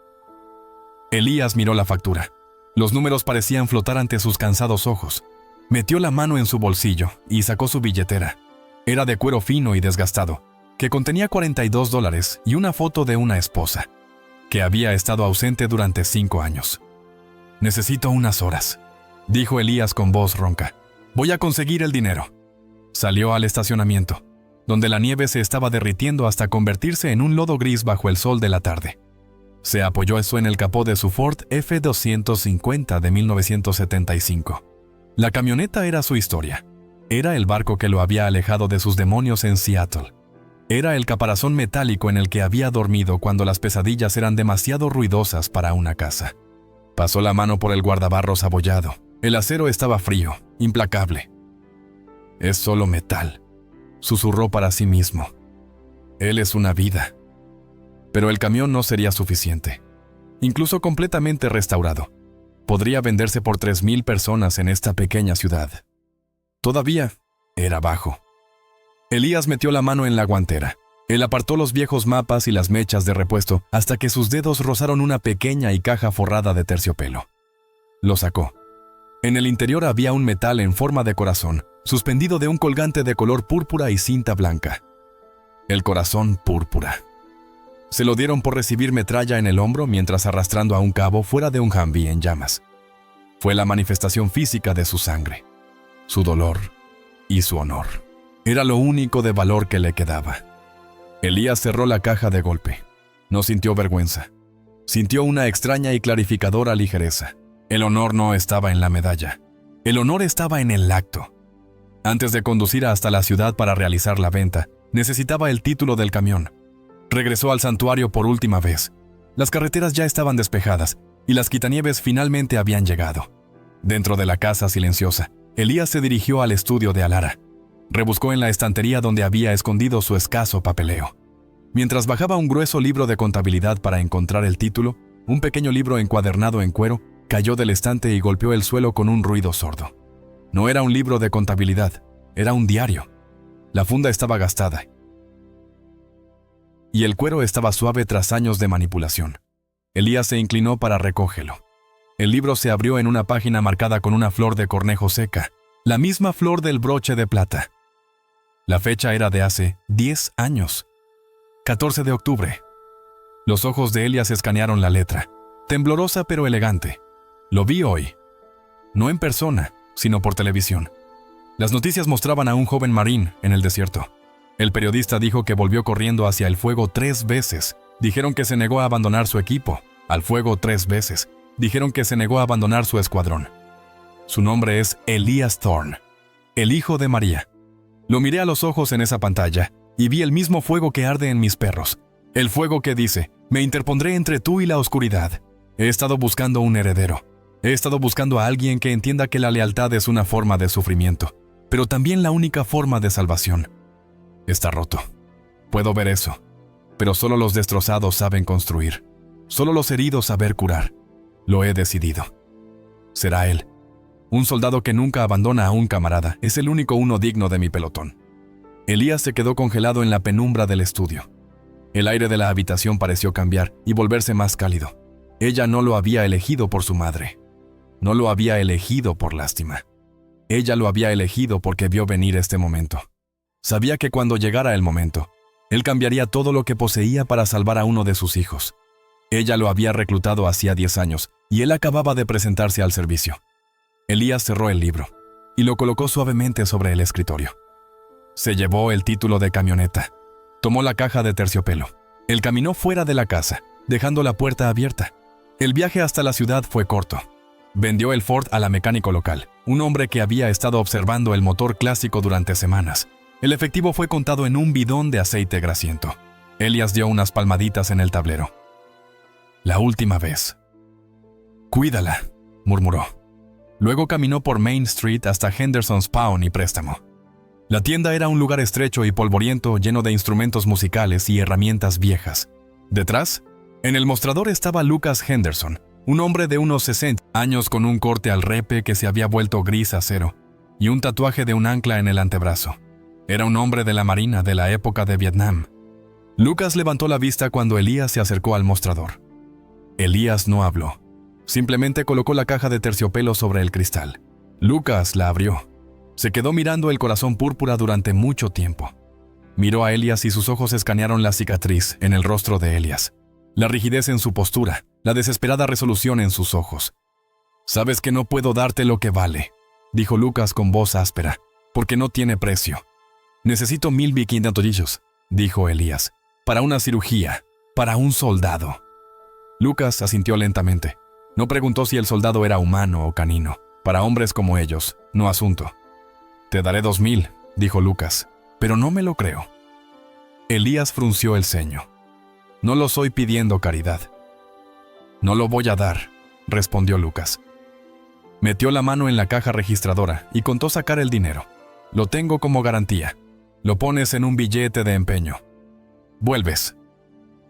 Elías miró la factura. Los números parecían flotar ante sus cansados ojos. Metió la mano en su bolsillo y sacó su billetera. Era de cuero fino y desgastado, que contenía $42 y una foto de una esposa, que había estado ausente durante 5 años. «Necesito unas horas», dijo Elías con voz ronca. «Voy a conseguir el dinero». Salió al estacionamiento, donde la nieve se estaba derritiendo hasta convertirse en un lodo gris bajo el sol de la tarde. Se apoyó eso en el capó de su Ford F-250 de 1975. La camioneta era su historia. Era el barco que lo había alejado de sus demonios en Seattle. Era el caparazón metálico en el que había dormido cuando las pesadillas eran demasiado ruidosas para una casa. Pasó la mano por el guardabarros abollado. El acero estaba frío, implacable. «Es solo metal», susurró para sí mismo. «Él es una vida». Pero el camión no sería suficiente. incluso completamente restaurado. Podría venderse por 3,000 personas en esta pequeña ciudad. Todavía era bajo. Elías metió la mano en la guantera. Él apartó los viejos mapas y las mechas de repuesto hasta que sus dedos rozaron una pequeña caja forrada de terciopelo. Lo sacó. En el interior había un metal en forma de corazón, suspendido de un colgante de color púrpura y cinta blanca. El corazón púrpura. Se lo dieron por recibir metralla en el hombro mientras arrastrando a un cabo fuera de un Humvee en llamas. Fue la manifestación física de su sangre, su dolor y su honor. Era lo único de valor que le quedaba. Elías cerró la caja de golpe. No sintió vergüenza. Sintió una extraña y clarificadora ligereza. El honor no estaba en la medalla. El honor estaba en el acto. Antes de conducir hasta la ciudad para realizar la venta, necesitaba el título del camión. Regresó al santuario por última vez. Las carreteras ya estaban despejadas y las quitanieves finalmente habían llegado. Dentro de la casa silenciosa, Elías se dirigió al estudio de Alara. Rebuscó en la estantería donde había escondido su escaso papeleo. Mientras bajaba un grueso libro de contabilidad para encontrar el título, un pequeño libro encuadernado en cuero cayó del estante y golpeó el suelo con un ruido sordo. No era un libro de contabilidad, era un diario. La funda estaba gastada y el cuero estaba suave tras años de manipulación. Elías se inclinó para recógelo. El libro se abrió en una página marcada con una flor de cornejo seca, la misma flor del broche de plata. La fecha era de hace 10 años. 14 de octubre. Los ojos de Elías escanearon la letra, temblorosa pero elegante. Lo vi hoy. No en persona, sino por televisión. Las noticias mostraban a un joven marín en el desierto. El periodista dijo que volvió corriendo hacia el fuego 3 veces. Dijeron que se negó a abandonar su equipo. Al fuego 3 veces. Dijeron que se negó a abandonar su escuadrón. Su nombre es Elías Thorne, el hijo de María. Lo miré a los ojos en esa pantalla y vi el mismo fuego que arde en mis perros. El fuego que dice, me interpondré entre tú y la oscuridad. He estado buscando un heredero. He estado buscando a alguien que entienda que la lealtad es una forma de sufrimiento, pero también la única forma de salvación. Está roto. Puedo ver eso. Pero solo los destrozados saben construir. Solo los heridos saber curar. Lo he decidido. Será él. Un soldado que nunca abandona a un camarada es el único uno digno de mi pelotón. Elías se quedó congelado en la penumbra del estudio. El aire de la habitación pareció cambiar y volverse más cálido. Ella no lo había elegido por su madre. No lo había elegido por lástima. Ella lo había elegido porque vio venir este momento. Sabía que cuando llegara el momento, él cambiaría todo lo que poseía para salvar a uno de sus hijos. Ella lo había reclutado hacía 10 años y él acababa de presentarse al servicio. Elías cerró el libro y lo colocó suavemente sobre el escritorio. Se llevó el título de camioneta. Tomó la caja de terciopelo. Él caminó fuera de la casa, dejando la puerta abierta. El viaje hasta la ciudad fue corto. Vendió el Ford a la mecánico local, un hombre que había estado observando el motor clásico durante semanas. El efectivo fue contado en un bidón de aceite grasiento. Elías dio unas palmaditas en el tablero. La última vez. Cuídala, murmuró. Luego caminó por Main Street hasta Henderson's Pawn y Préstamo. La tienda era un lugar estrecho y polvoriento lleno de instrumentos musicales y herramientas viejas. Detrás, en el mostrador estaba Lucas Henderson, un hombre de unos 60 años con un corte al repe que se había vuelto gris acero y un tatuaje de un ancla en el antebrazo. Era un hombre de la marina de la época de Vietnam. Lucas levantó la vista cuando Elías se acercó al mostrador. Elías no habló. Simplemente colocó la caja de terciopelo sobre el cristal. Lucas la abrió. Se quedó mirando el corazón púrpura durante mucho tiempo. Miró a Elías y sus ojos escanearon la cicatriz en el rostro de Elías. La rigidez en su postura, la desesperada resolución en sus ojos. «Sabes que no puedo darte lo que vale», dijo Lucas con voz áspera, «porque no tiene precio». «Necesito 1,500 $, dijo Elías, «para una cirugía, para un soldado». Lucas asintió lentamente. No preguntó si el soldado era humano o canino. Para hombres como ellos, no asunto. «Te daré 2,000», dijo Lucas, «pero no me lo creo». Elías frunció el ceño. «No lo estoy pidiendo caridad». «No lo voy a dar», respondió Lucas. Metió la mano en la caja registradora y contó sacar el dinero. «Lo tengo como garantía. Lo pones en un billete de empeño. Vuelves.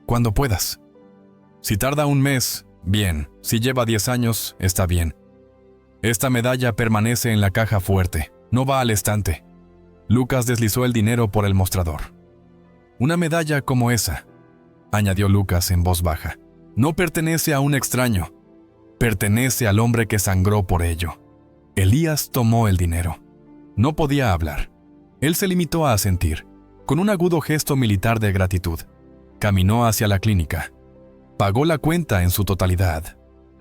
Cuando puedas. Si tarda un mes, Bien, si lleva 10 años, está bien. Esta medalla permanece en la caja fuerte, no va al estante. Lucas deslizó el dinero por el mostrador. Una medalla como esa, añadió Lucas en voz baja, no pertenece a un extraño, pertenece al hombre que sangró por ello. Elías tomó el dinero. No podía hablar. Él se limitó a asentir, con un agudo gesto militar de gratitud. Caminó hacia la clínica. Pagó la cuenta en su totalidad.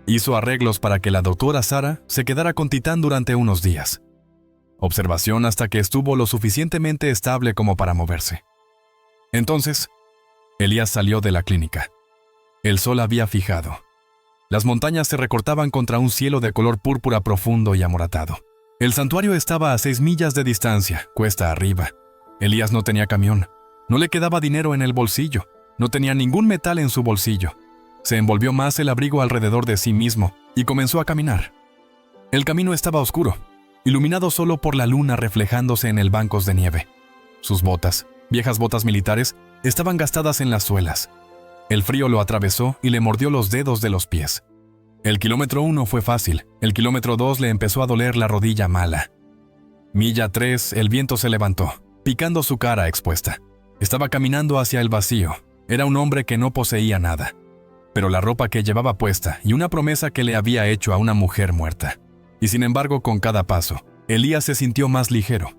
Hizo arreglos para que la doctora Sarah se quedara con Titán durante unos días. Observación hasta que estuvo lo suficientemente estable como para moverse. Entonces, Elías salió de la clínica. El sol había fijado. Las montañas se recortaban contra un cielo de color púrpura profundo y amoratado. El santuario estaba a 6 millas de distancia, cuesta arriba. Elías no tenía camión. No le quedaba dinero en el bolsillo. No tenía ningún metal en su bolsillo. Se envolvió más el abrigo alrededor de sí mismo y comenzó a caminar. El camino estaba oscuro, iluminado solo por la luna reflejándose en el bancos de nieve. Sus botas, viejas botas militares, estaban gastadas en las suelas. El frío lo atravesó y le mordió los dedos de los pies. El kilómetro 1 fue fácil, el kilómetro 2 le empezó a doler la rodilla mala. Milla 3, el viento se levantó, picando su cara expuesta. Estaba caminando hacia el vacío. Era un hombre que no poseía nada, pero la ropa que llevaba puesta y una promesa que le había hecho a una mujer muerta. Y sin embargo, con cada paso, Elías se sintió más ligero.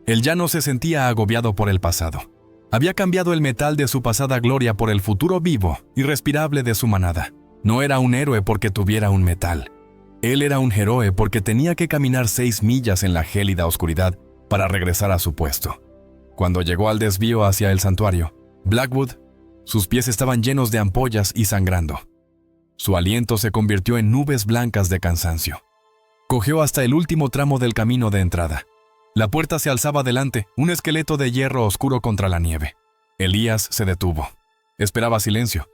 Él ya no se sentía agobiado por el pasado. Había cambiado el metal de su pasada gloria por el futuro vivo y respirable de su manada. No era un héroe porque tuviera un metal. Él era un héroe porque tenía que caminar 6 millas en la gélida oscuridad para regresar a su puesto. Cuando llegó al desvío hacia el santuario, Blackwood, sus pies estaban llenos de ampollas y sangrando. Su aliento se convirtió en nubes blancas de cansancio. Cogió hasta el último tramo del camino de entrada. La puerta se alzaba delante, un esqueleto de hierro oscuro contra la nieve. Elías se detuvo. Esperaba silencio.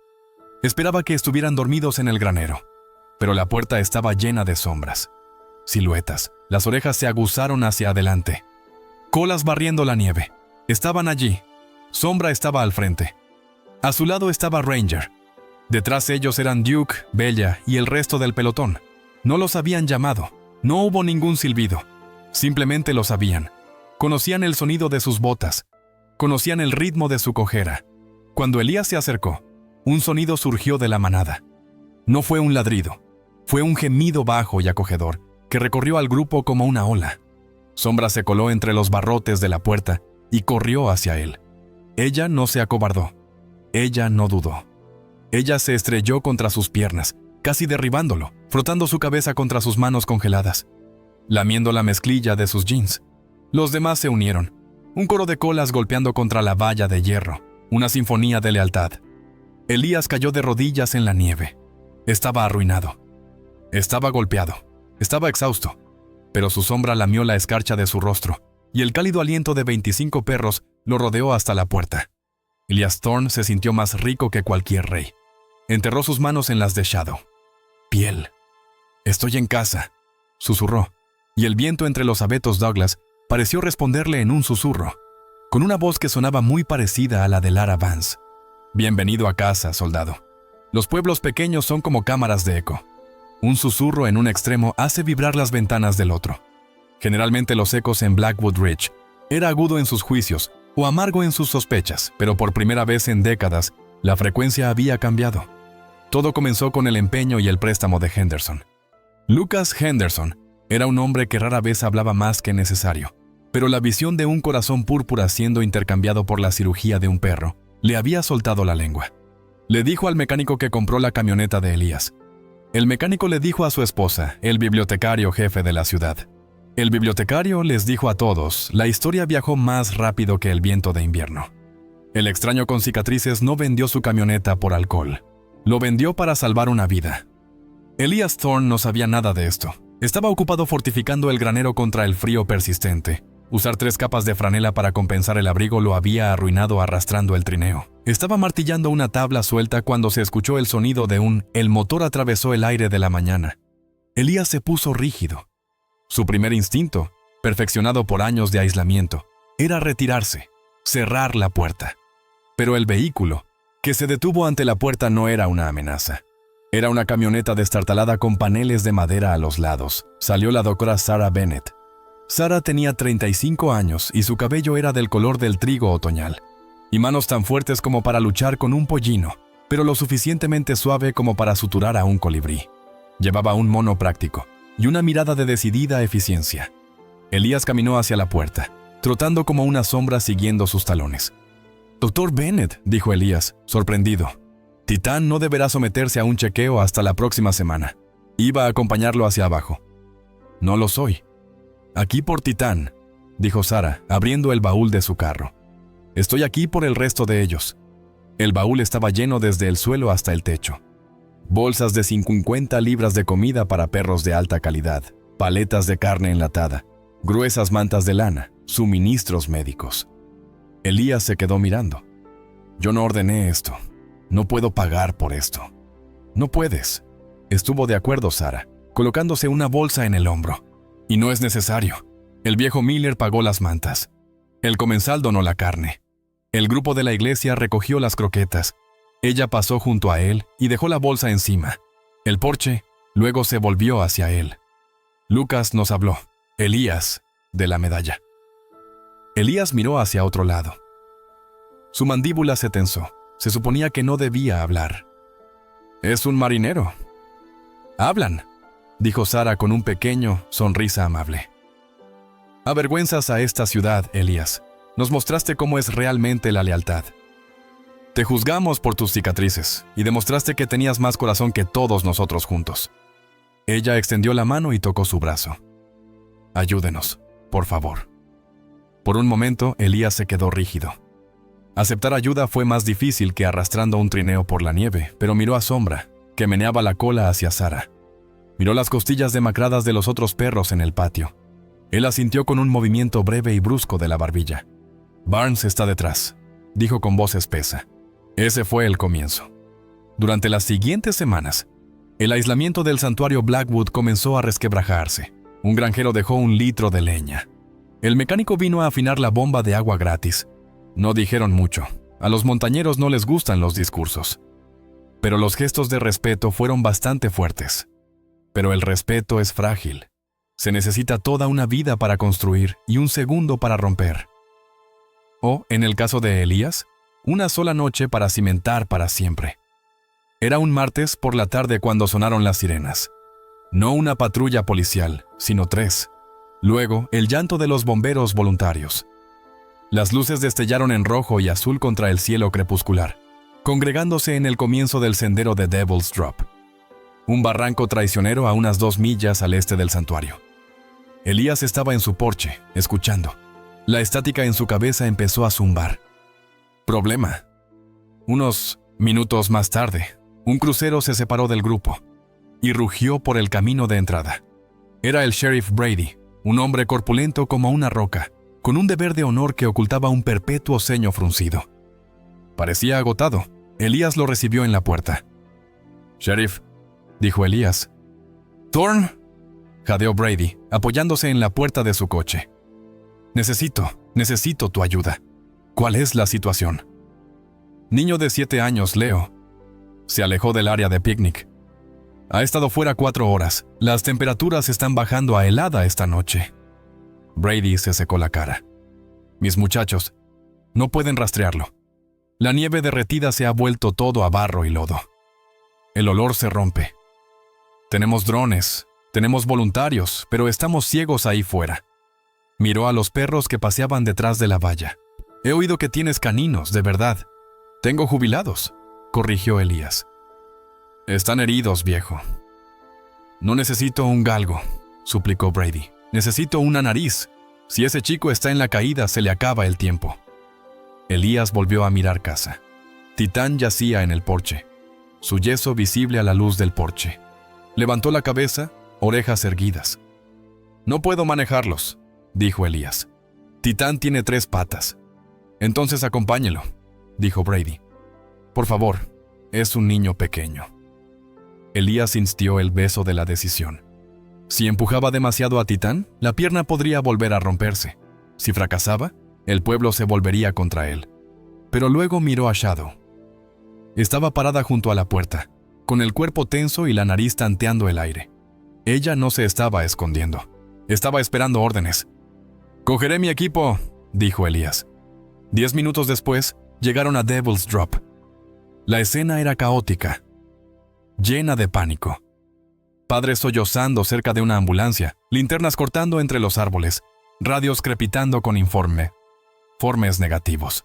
Esperaba que estuvieran dormidos en el granero. Pero la puerta estaba llena de sombras. Siluetas. Las orejas se aguzaron hacia adelante. Colas barriendo la nieve. Estaban allí. Sombra estaba al frente. A su lado estaba Ranger. Detrás de ellos eran Duke, Bella y el resto del pelotón. No los habían llamado. No hubo ningún silbido. Simplemente lo sabían. Conocían el sonido de sus botas. Conocían el ritmo de su cojera. Cuando Elías se acercó, un sonido surgió de la manada. No fue un ladrido. Fue un gemido bajo y acogedor que recorrió al grupo como una ola. Sombra se coló entre los barrotes de la puerta y corrió hacia él. Ella no se acobardó. Ella no dudó. Ella se estrelló contra sus piernas, casi derribándolo, frotando su cabeza contra sus manos congeladas, lamiendo la mezclilla de sus jeans. Los demás se unieron, un coro de colas golpeando contra la valla de hierro, una sinfonía de lealtad. Elías cayó de rodillas en la nieve. Estaba arruinado. Estaba golpeado. Estaba exhausto. Pero su sombra lamió la escarcha de su rostro, y el cálido aliento de 25 perros lo rodeó hasta la puerta. Elías Thorne se sintió más rico que cualquier rey. Enterró sus manos en las de Shadow. Piel. «Estoy en casa», susurró, y el viento entre los abetos Douglas pareció responderle en un susurro, con una voz que sonaba muy parecida a la de Lara Vance. «Bienvenido a casa, soldado. Los pueblos pequeños son como cámaras de eco. Un susurro en un extremo hace vibrar las ventanas del otro. Generalmente los ecos en Blackwood Ridge era agudo en sus juicios o amargo en sus sospechas, pero por primera vez en décadas, la frecuencia había cambiado. Todo comenzó con el empeño y el préstamo de Henderson. Lucas Henderson era un hombre que rara vez hablaba más que necesario, pero la visión de un corazón púrpura siendo intercambiado por la cirugía de un perro le había soltado la lengua. Le dijo al mecánico que compró la camioneta de Elías. El mecánico le dijo a su esposa, el bibliotecario jefe de la ciudad. El bibliotecario les dijo a todos, la historia viajó más rápido que el viento de invierno. El extraño con cicatrices no vendió su camioneta por alcohol. Lo vendió para salvar una vida. Elías Thorne no sabía nada de esto. Estaba ocupado fortificando el granero contra el frío persistente. Usar 3 capas de franela para compensar el abrigo lo había arruinado arrastrando el trineo. Estaba martillando una tabla suelta cuando se escuchó el sonido de el motor atravesó el aire de la mañana. Elías se puso rígido. Su primer instinto, perfeccionado por años de aislamiento, era retirarse, cerrar la puerta. Pero el vehículo, que se detuvo ante la puerta, no era una amenaza. Era una camioneta destartalada con paneles de madera a los lados. Salió la doctora Sarah Bennett. Sarah tenía 35 años y su cabello era del color del trigo otoñal, y manos tan fuertes como para luchar con un pollino, pero lo suficientemente suave como para suturar a un colibrí. Llevaba un mono práctico y una mirada de decidida eficiencia. Elías caminó hacia la puerta, trotando como una sombra siguiendo sus talones. «Doctor Bennett», dijo Elías, sorprendido. «Titán no deberá someterse a un chequeo hasta la próxima semana. Iba a acompañarlo hacia abajo». «No lo soy». «Aquí por Titán», dijo Sarah, abriendo el baúl de su carro. «Estoy aquí por el resto de ellos». El baúl estaba lleno desde el suelo hasta el techo. Bolsas de 50 libras de comida para perros de alta calidad, paletas de carne enlatada, gruesas mantas de lana, suministros médicos. Elías se quedó mirando. «Yo no ordené esto. No puedo pagar por esto». «No puedes». Estuvo de acuerdo Sarah, colocándose una bolsa en el hombro. «Y no es necesario. El viejo Miller pagó las mantas. El comensal donó la carne. El grupo de la iglesia recogió las croquetas. Ella pasó junto a él y dejó la bolsa encima. El porche luego se volvió hacia él. Lucas nos habló. Elías, de la medalla». Elías miró hacia otro lado. Su mandíbula se tensó. Se suponía que no debía hablar. «Es un marinero». «Hablan», dijo Sarah con un pequeño sonrisa amable. «Avergüenzas a esta ciudad, Elías. Nos mostraste cómo es realmente la lealtad. Te juzgamos por tus cicatrices y demostraste que tenías más corazón que todos nosotros juntos». Ella extendió la mano y tocó su brazo. «Ayúdenos, por favor». Por un momento, Elías se quedó rígido. Aceptar ayuda fue más difícil que arrastrando un trineo por la nieve, pero miró a Sombra, que meneaba la cola hacia Sarah. Miró las costillas demacradas de los otros perros en el patio. Él asintió con un movimiento breve y brusco de la barbilla. «Barnes está detrás», dijo con voz espesa. Ese fue el comienzo. Durante las siguientes semanas, el aislamiento del santuario Blackwood comenzó a resquebrajarse. Un granjero dejó 1 litro de leña. El mecánico vino a afinar la bomba de agua gratis. No dijeron mucho. A los montañeros no les gustan los discursos. Pero los gestos de respeto fueron bastante fuertes. Pero el respeto es frágil. Se necesita toda una vida para construir y 1 segundo para romper. O, en el caso de Elías, 1 sola noche para cimentar para siempre. Era un martes por la tarde cuando sonaron las sirenas. No una patrulla policial, sino 3. Luego, el llanto de los bomberos voluntarios. Las luces destellaron en rojo y azul contra el cielo crepuscular, congregándose en el comienzo del sendero de Devil's Drop, un barranco traicionero a unas 2 millas al este del santuario. Elías estaba en su porche, escuchando. La estática en su cabeza empezó a zumbar. Problema. Unos minutos más tarde, un crucero se separó del grupo y rugió por el camino de entrada. Era el sheriff Brady, un hombre corpulento como una roca, con un deber de honor que ocultaba un perpetuo ceño fruncido. Parecía agotado. Elías lo recibió en la puerta. «Sheriff», dijo Elías. «Thorne», jadeó Brady, apoyándose en la puerta de su coche. Necesito tu ayuda. ¿Cuál es la situación?» «Niño de 7 años, Leo. Se alejó del área de picnic. Ha estado fuera 4 horas. Las temperaturas están bajando a helada esta noche». Brady se secó la cara. «Mis muchachos, no pueden rastrearlo. La nieve derretida se ha vuelto todo a barro y lodo. El olor se rompe. Tenemos drones, tenemos voluntarios, pero estamos ciegos ahí fuera». Miró a los perros que paseaban detrás de la valla. «He oído que tienes caninos, de verdad». «Tengo jubilados», corrigió Elías. «Están heridos, viejo». «No necesito un galgo», suplicó Brady. «Necesito una nariz. Si ese chico está en la caída, se le acaba el tiempo». Elías volvió a mirar casa. Titán yacía en el porche, su yeso visible a la luz del porche. Levantó la cabeza, orejas erguidas. «No puedo manejarlos», dijo Elías. «Titán tiene 3 patas». «Entonces acompáñelo», dijo Brady. «Por favor, es un niño pequeño». Elías sintió el beso de la decisión. Si empujaba demasiado a Titán, la pierna podría volver a romperse. Si fracasaba, el pueblo se volvería contra él. Pero luego miró a Shadow. Estaba parada junto a la puerta, con el cuerpo tenso y la nariz tanteando el aire. Ella no se estaba escondiendo. Estaba esperando órdenes. «Cogeré mi equipo», dijo Elías. 10 minutos después, llegaron a Devil's Drop. La escena era caótica, llena de pánico. Padres sollozando cerca de una ambulancia, linternas cortando entre los árboles, radios crepitando con informes negativos.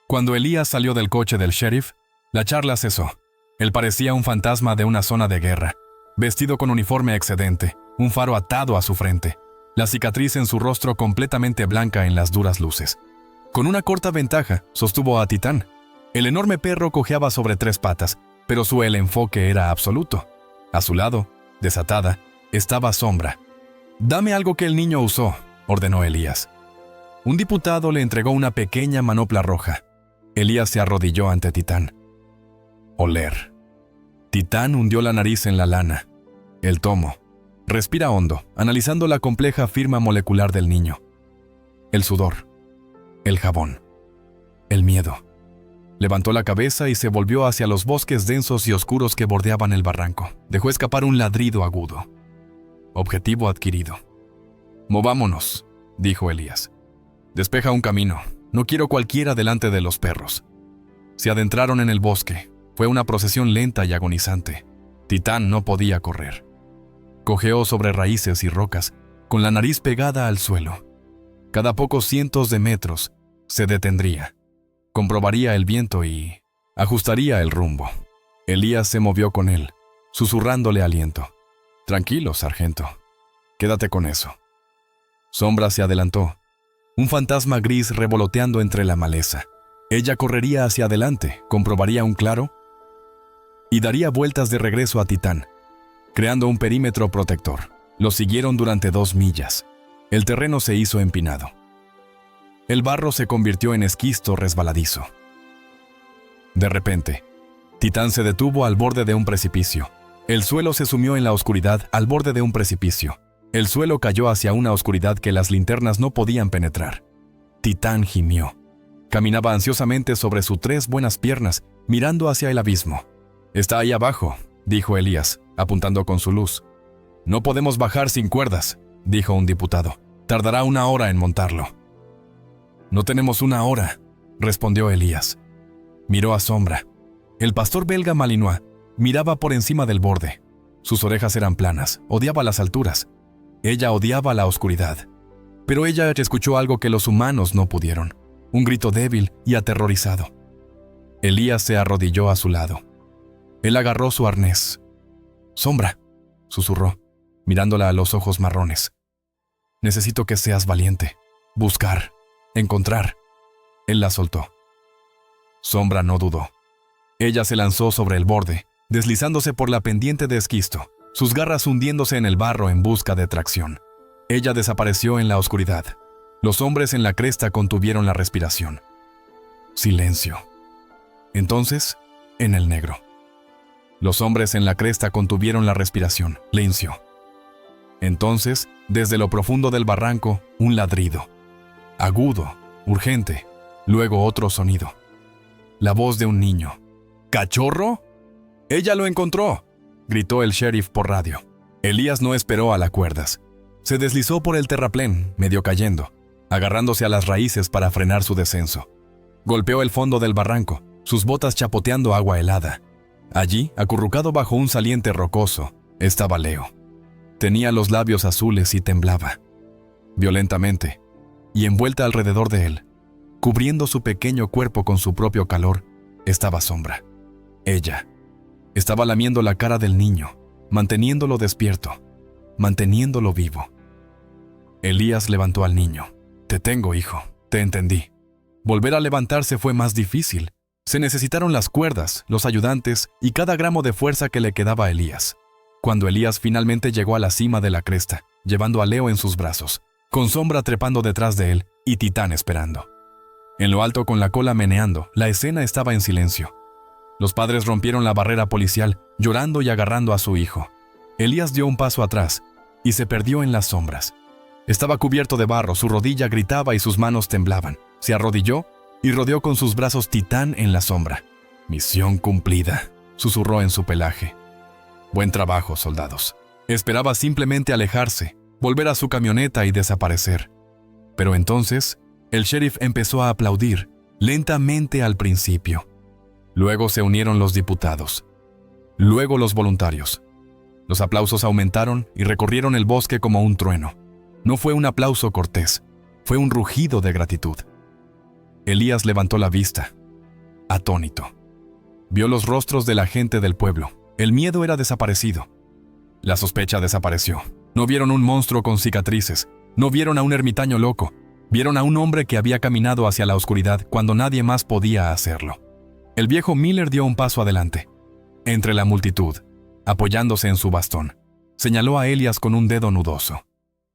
Cuando Elías salió del coche del sheriff, la charla cesó. Él parecía un fantasma de una zona de guerra, vestido con uniforme excedente, un faro atado a su frente, la cicatriz en su rostro completamente blanca en las duras luces. Con una corta ventaja, sostuvo a Titán. El enorme perro cojeaba sobre 3 patas, pero su enfoque era absoluto. A su lado, desatada, estaba Sombra. «Dame algo que el niño usó», ordenó Elías. Un diputado le entregó una pequeña manopla roja. Elías se arrodilló ante Titán. «Oler». Titán hundió la nariz en la lana. El tomo. Respira hondo, analizando la compleja firma molecular del niño. El sudor. El jabón. El miedo. Levantó la cabeza y se volvió hacia los bosques densos y oscuros que bordeaban el barranco. Dejó escapar un ladrido agudo. Objetivo adquirido. «Movámonos», dijo Elías. «Despeja un camino. No quiero cualquiera delante de los perros». Se adentraron en el bosque. Fue una procesión lenta y agonizante. Titán no podía correr. Cojeó sobre raíces y rocas, con la nariz pegada al suelo. Cada pocos cientos de metros se detendría. Comprobaría el viento y ajustaría el rumbo. Elías se movió con él, susurrándole aliento. «Tranquilo, sargento. Quédate con eso». Sombra se adelantó, un fantasma gris revoloteando entre la maleza. Ella correría hacia adelante, comprobaría un claro y daría vueltas de regreso a Titán, creando un perímetro protector. Lo siguieron durante 2 millas. El terreno se hizo empinado. El barro se convirtió en esquisto resbaladizo. De repente, Titán se detuvo al borde de un precipicio. El suelo se sumió en la oscuridad al borde de un precipicio. El suelo cayó hacia una oscuridad que las linternas no podían penetrar. Titán gimió. Caminaba ansiosamente sobre sus 3 buenas piernas, mirando hacia el abismo. «Está ahí abajo», dijo Elías, apuntando con su luz. «No podemos bajar sin cuerdas», dijo un diputado. «Tardará 1 hora en montarlo». «No tenemos 1 hora», respondió Elías. Miró a Sombra. El pastor belga Malinois miraba por encima del borde. Sus orejas eran planas, odiaba las alturas. Ella odiaba la oscuridad. Pero ella escuchó algo que los humanos no pudieron. Un grito débil y aterrorizado. Elías se arrodilló a su lado. Él agarró su arnés. «Sombra», susurró, mirándola a los ojos marrones. «Necesito que seas valiente. Buscar. Encontrar». Él la soltó. Sombra no dudó. Ella se lanzó sobre el borde, deslizándose por la pendiente de esquisto, sus garras hundiéndose en el barro en busca de tracción. Ella desapareció en la oscuridad. Los hombres en la cresta contuvieron la respiración. Silencio. Entonces, en el negro. Los hombres en la cresta contuvieron la respiración. Silencio. Entonces, desde lo profundo del barranco, un ladrido. Agudo, urgente, luego otro sonido. La voz de un niño. «¿Cachorro? ¡Ella lo encontró!», gritó el sheriff por radio. Elías no esperó a las cuerdas. Se deslizó por el terraplén, medio cayendo, agarrándose a las raíces para frenar su descenso. Golpeó el fondo del barranco, sus botas chapoteando agua helada. Allí, acurrucado bajo un saliente rocoso, estaba Leo. Tenía los labios azules y temblaba. Violentamente, y envuelta alrededor de él, cubriendo su pequeño cuerpo con su propio calor, estaba Sombra. Ella estaba lamiendo la cara del niño, manteniéndolo despierto, manteniéndolo vivo. Elías levantó al niño. «Te tengo, hijo, te entendí». Volver a levantarse fue más difícil. Se necesitaron las cuerdas, los ayudantes y cada gramo de fuerza que le quedaba a Elías. Cuando Elías finalmente llegó a la cima de la cresta, llevando a Leo en sus brazos, con Sombra trepando detrás de él y Titán esperando. En lo alto, con la cola meneando, la escena estaba en silencio. Los padres rompieron la barrera policial, llorando y agarrando a su hijo. Elías dio un paso atrás y se perdió en las sombras. Estaba cubierto de barro, su rodilla gritaba y sus manos temblaban. Se arrodilló y rodeó con sus brazos Titán en la sombra. «Misión cumplida», susurró en su pelaje. Buen trabajo, soldados. Esperaba simplemente alejarse, volver a su camioneta y desaparecer. Pero entonces, el sheriff empezó a aplaudir, lentamente al principio. Luego se unieron los diputados. Luego los voluntarios. Los aplausos aumentaron y recorrieron el bosque como un trueno. No fue un aplauso cortés, fue un rugido de gratitud. Elías levantó la vista, atónito. Vio los rostros de la gente del pueblo. El miedo era desaparecido. La sospecha desapareció. No vieron un monstruo con cicatrices. No vieron a un ermitaño loco. Vieron a un hombre que había caminado hacia la oscuridad cuando nadie más podía hacerlo. El viejo Miller dio un paso adelante. Entre la multitud, apoyándose en su bastón, señaló a Elías con un dedo nudoso.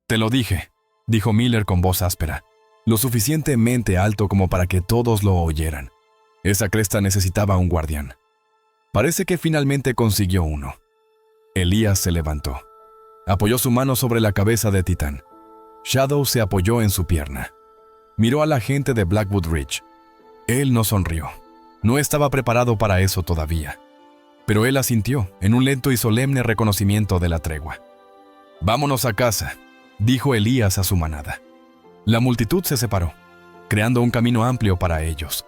«Te lo dije», dijo Miller con voz áspera, lo suficientemente alto como para que todos lo oyeran. Esa cresta necesitaba un guardián. Parece que finalmente consiguió uno. Elías se levantó. Apoyó su mano sobre la cabeza de Titán. Shadow se apoyó en su pierna. Miró a la gente de Blackwood Ridge. Él no sonrió. No estaba preparado para eso todavía. Pero él asintió en un lento y solemne reconocimiento de la tregua. «Vámonos a casa», dijo Elías a su manada. La multitud se separó, creando un camino amplio para ellos.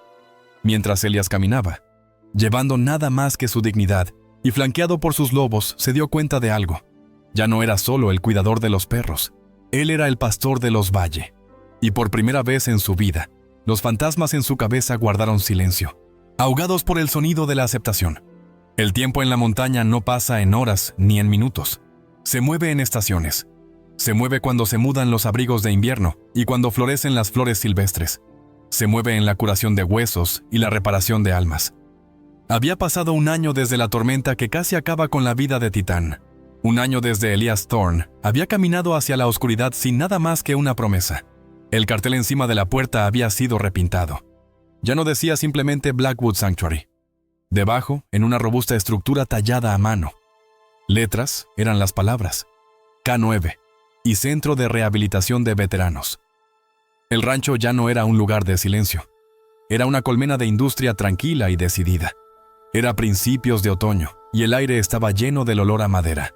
Mientras Elías caminaba, llevando nada más que su dignidad y flanqueado por sus lobos, se dio cuenta de algo. Ya no era solo el cuidador de los perros, él era el pastor de los Valle. Y por primera vez en su vida, los fantasmas en su cabeza guardaron silencio, ahogados por el sonido de la aceptación. El tiempo en la montaña no pasa en horas ni en minutos. Se mueve en estaciones. Se mueve cuando se mudan los abrigos de invierno y cuando florecen las flores silvestres. Se mueve en la curación de huesos y la reparación de almas. Había pasado un año desde la tormenta que casi acaba con la vida de Titán. Un año desde Elías Thorne había caminado hacia la oscuridad sin nada más que una promesa. El cartel encima de la puerta había sido repintado. Ya no decía simplemente Blackwood Sanctuary. Debajo, en una robusta estructura tallada a mano. Letras eran las palabras: K9 y Centro de Rehabilitación de Veteranos. El rancho ya no era un lugar de silencio. Era una colmena de industria tranquila y decidida. Era principios de otoño y el aire estaba lleno del olor a madera,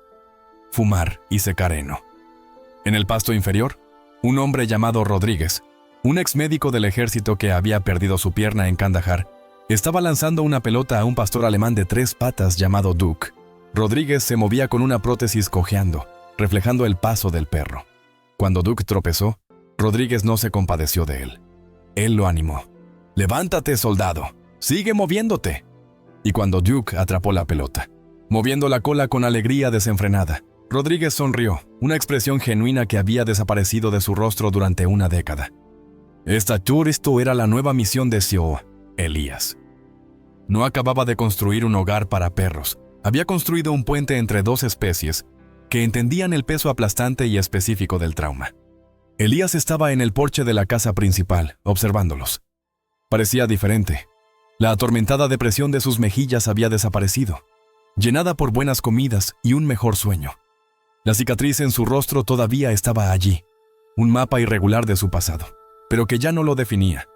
fumar y secar heno. En el pasto inferior, un hombre llamado Rodríguez, un exmédico del ejército que había perdido su pierna en Kandahar, estaba lanzando una pelota a un pastor alemán de 3 patas llamado Duke. Rodríguez se movía con una prótesis cojeando, reflejando el paso del perro. Cuando Duke tropezó, Rodríguez no se compadeció de él. Él lo animó. «Levántate, soldado. Sigue moviéndote». Y cuando Duke atrapó la pelota, moviendo la cola con alegría desenfrenada, Rodríguez sonrió, una expresión genuina que había desaparecido de su rostro durante una década. Esto era la nueva misión de Sio, Elías. No acababa de construir un hogar para perros. Había construido un puente entre 2 especies que entendían el peso aplastante y específico del trauma. Elías estaba en el porche de la casa principal, observándolos. Parecía diferente. La atormentada depresión de sus mejillas había desaparecido, llenada por buenas comidas y un mejor sueño. La cicatriz en su rostro todavía estaba allí, un mapa irregular de su pasado, pero que ya no lo definía.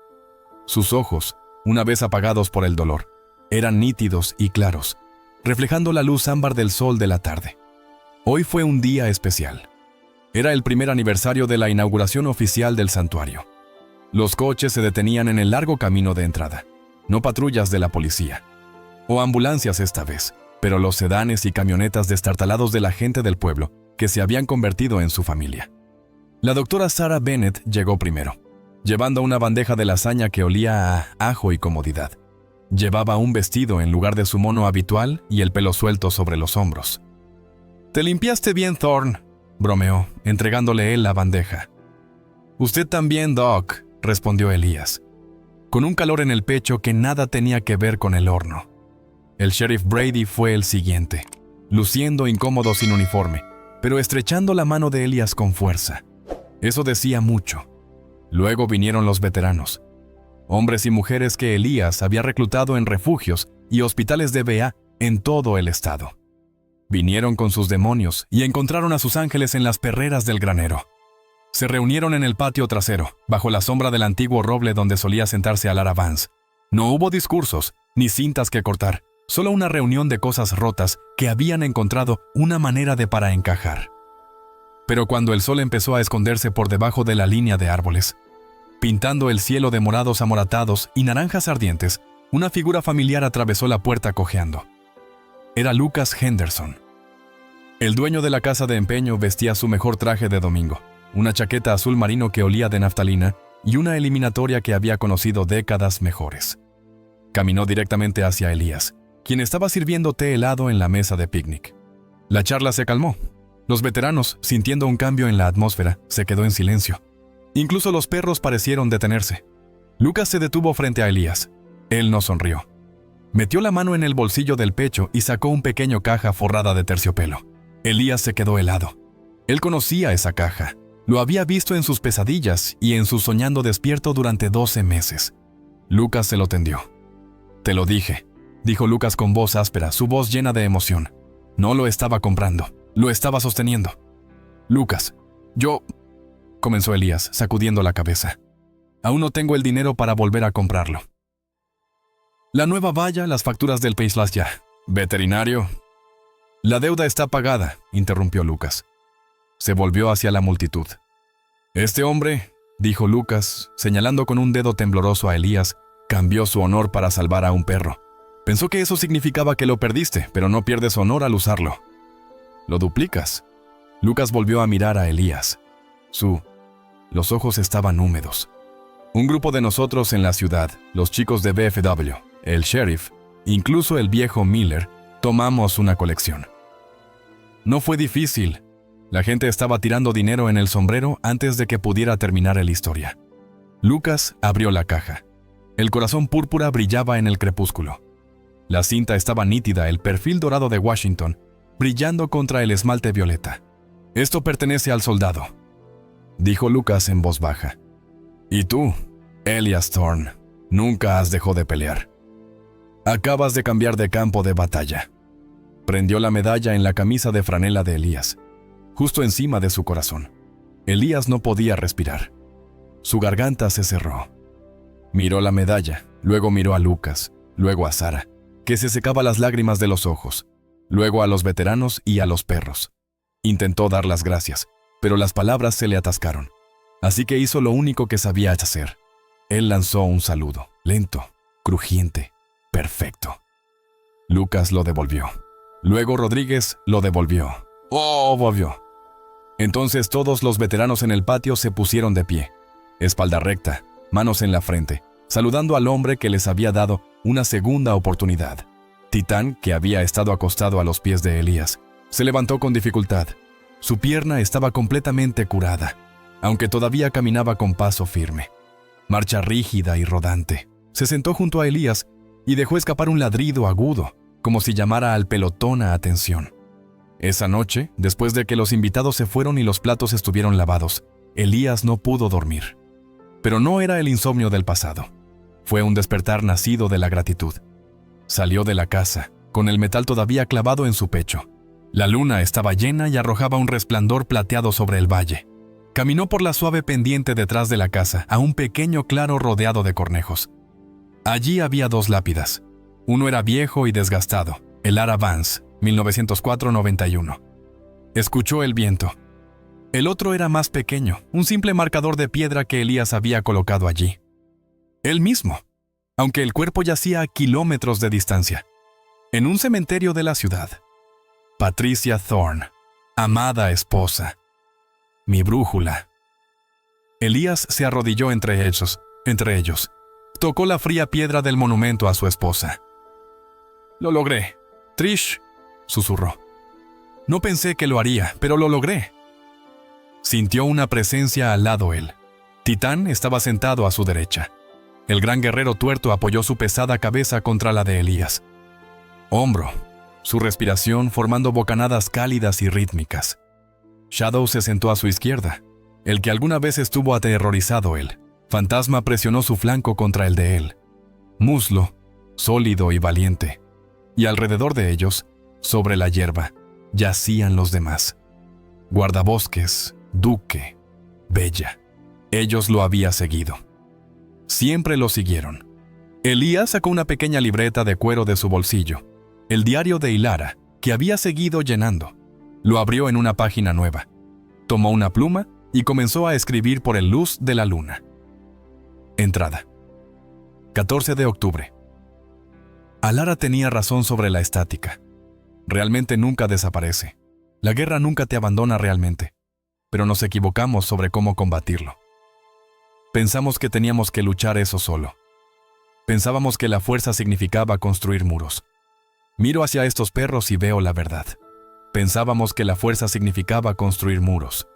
Sus ojos, una vez apagados por el dolor, eran nítidos y claros, reflejando la luz ámbar del sol de la tarde. Hoy fue un día especial. Era el primer aniversario de la inauguración oficial del santuario. Los coches se detenían en el largo camino de entrada, no patrullas de la policía, o ambulancias esta vez, pero los sedanes y camionetas destartalados de la gente del pueblo que se habían convertido en su familia. La doctora Sarah Bennett llegó primero, llevando una bandeja de lasaña que olía a ajo y comodidad. Llevaba un vestido en lugar de su mono habitual y el pelo suelto sobre los hombros. «Te limpiaste bien, Thorne», bromeó, entregándole él la bandeja. «Usted también, Doc», respondió Elías, con un calor en el pecho que nada tenía que ver con el horno. El sheriff Brady fue el siguiente, luciendo incómodo sin uniforme, pero estrechando la mano de Elías con fuerza. Eso decía mucho. Luego vinieron los veteranos, hombres y mujeres que Elías había reclutado en refugios y hospitales de VA en todo el estado. Vinieron con sus demonios y encontraron a sus ángeles en las perreras del granero. Se reunieron en el patio trasero, bajo la sombra del antiguo roble donde solía sentarse Alara Vance. No hubo discursos, ni cintas que cortar, Solo una reunión de cosas rotas que habían encontrado una manera de para encajar. Pero cuando el sol empezó a esconderse por debajo de la línea de árboles, pintando el cielo de morados amoratados y naranjas ardientes, una figura familiar atravesó la puerta cojeando. Era Lucas Henderson. El dueño de la casa de empeño vestía su mejor traje de domingo, una chaqueta azul marino que olía de naftalina y una eliminatoria que había conocido décadas mejores. Caminó directamente hacia Elías, quien estaba sirviendo té helado en la mesa de picnic. La charla se calmó. Los veteranos, sintiendo un cambio en la atmósfera, se quedó en silencio. Incluso los perros parecieron detenerse. Lucas se detuvo frente a Elías. Él no sonrió. Metió la mano en el bolsillo del pecho y sacó un pequeño caja forrada de terciopelo. Elías se quedó helado. Él conocía esa caja. Lo había visto en sus pesadillas y en su soñando despierto durante 12 meses. Lucas se lo tendió. «Te lo dije», dijo Lucas con voz áspera, su voz llena de emoción. No lo estaba comprando, lo estaba sosteniendo. «Lucas, yo...» comenzó Elías, sacudiendo la cabeza. «Aún no tengo el dinero para volver a comprarlo». «La nueva valla, las facturas del Paislas ya. Veterinario...» «La deuda está pagada», interrumpió Lucas. Se volvió hacia la multitud. «Este hombre», dijo Lucas, señalando con un dedo tembloroso a Elías, «cambió su honor para salvar a un perro. Pensó que eso significaba que lo perdiste, pero no pierdes honor al usarlo. Lo duplicas». Lucas volvió a mirar a Elías. Los ojos estaban húmedos. «Un grupo de nosotros en la ciudad, los chicos de BFW, el sheriff, incluso el viejo Miller, tomamos una colección. No fue difícil. La gente estaba tirando dinero en el sombrero antes de que pudiera terminar la historia». Lucas abrió la caja. El corazón púrpura brillaba en el crepúsculo. La cinta estaba nítida, el perfil dorado de Washington, brillando contra el esmalte violeta. «Esto pertenece al soldado», dijo Lucas en voz baja. «Y tú, Elias Thorne, nunca has dejado de pelear. Acabas de cambiar de campo de batalla». Prendió la medalla en la camisa de franela de Elías, justo encima de su corazón. Elías no podía respirar. Su garganta se cerró. Miró la medalla, luego miró a Lucas, luego a Sara, que se secaba las lágrimas de los ojos, luego a los veteranos y a los perros. Intentó dar las gracias, pero las palabras se le atascaron. Así que hizo lo único que sabía hacer. Él lanzó un saludo, lento, crujiente, perfecto. Lucas lo devolvió. Luego Rodríguez lo devolvió. Volvió. Entonces todos los veteranos en el patio se pusieron de pie, espalda recta, manos en la frente, saludando al hombre que les había dado una segunda oportunidad. Titán, que había estado acostado a los pies de Elías, se levantó con dificultad. Su pierna estaba completamente curada, aunque todavía caminaba con paso firme. Marcha rígida y rodante. Se sentó junto a Elías y dejó escapar un ladrido agudo, como si llamara al pelotón a atención. Esa noche, después de que los invitados se fueron y los platos estuvieron lavados, Elías no pudo dormir. Pero no era el insomnio del pasado. Fue un despertar nacido de la gratitud. Salió de la casa, con el metal todavía clavado en su pecho. La luna estaba llena y arrojaba un resplandor plateado sobre el valle. Caminó por la suave pendiente detrás de la casa a un pequeño claro rodeado de cornejos. Allí había 2 lápidas. Uno era viejo y desgastado, el Ara Vance, 1904-91. Escuchó el viento. El otro era más pequeño, un simple marcador de piedra que Elías había colocado allí. Él mismo, aunque el cuerpo yacía a kilómetros de distancia, en un cementerio de la ciudad. Patricia Thorne, amada esposa, mi brújula. Elías se arrodilló entre ellos. Tocó la fría piedra del monumento a su esposa. «Lo logré, Trish», susurró. «No pensé que lo haría, pero lo logré». Sintió una presencia al lado él. Titán estaba sentado a su derecha. El gran guerrero tuerto apoyó su pesada cabeza contra la de Elías. Hombro, su respiración formando bocanadas cálidas y rítmicas. Shadow se sentó a su izquierda, el que alguna vez estuvo aterrorizado él. Fantasma presionó su flanco contra el de él. Muslo, sólido y valiente. Y alrededor de ellos, sobre la hierba, yacían los demás. Guardabosques, Duque, Bella. Ellos lo habían seguido. Siempre lo siguieron. Elías sacó una pequeña libreta de cuero de su bolsillo, el diario de Hilara, que había seguido llenando. Lo abrió en una página nueva. Tomó una pluma y comenzó a escribir por el luz de la luna. Entrada. 14 de octubre. Alara tenía razón sobre la estática. Realmente nunca desaparece. La guerra nunca te abandona realmente, pero nos equivocamos sobre cómo combatirlo. Pensamos que teníamos que luchar eso solo. Pensábamos que la fuerza significaba construir muros. Miro hacia estos perros y veo la verdad. Pensábamos que la fuerza significaba construir muros.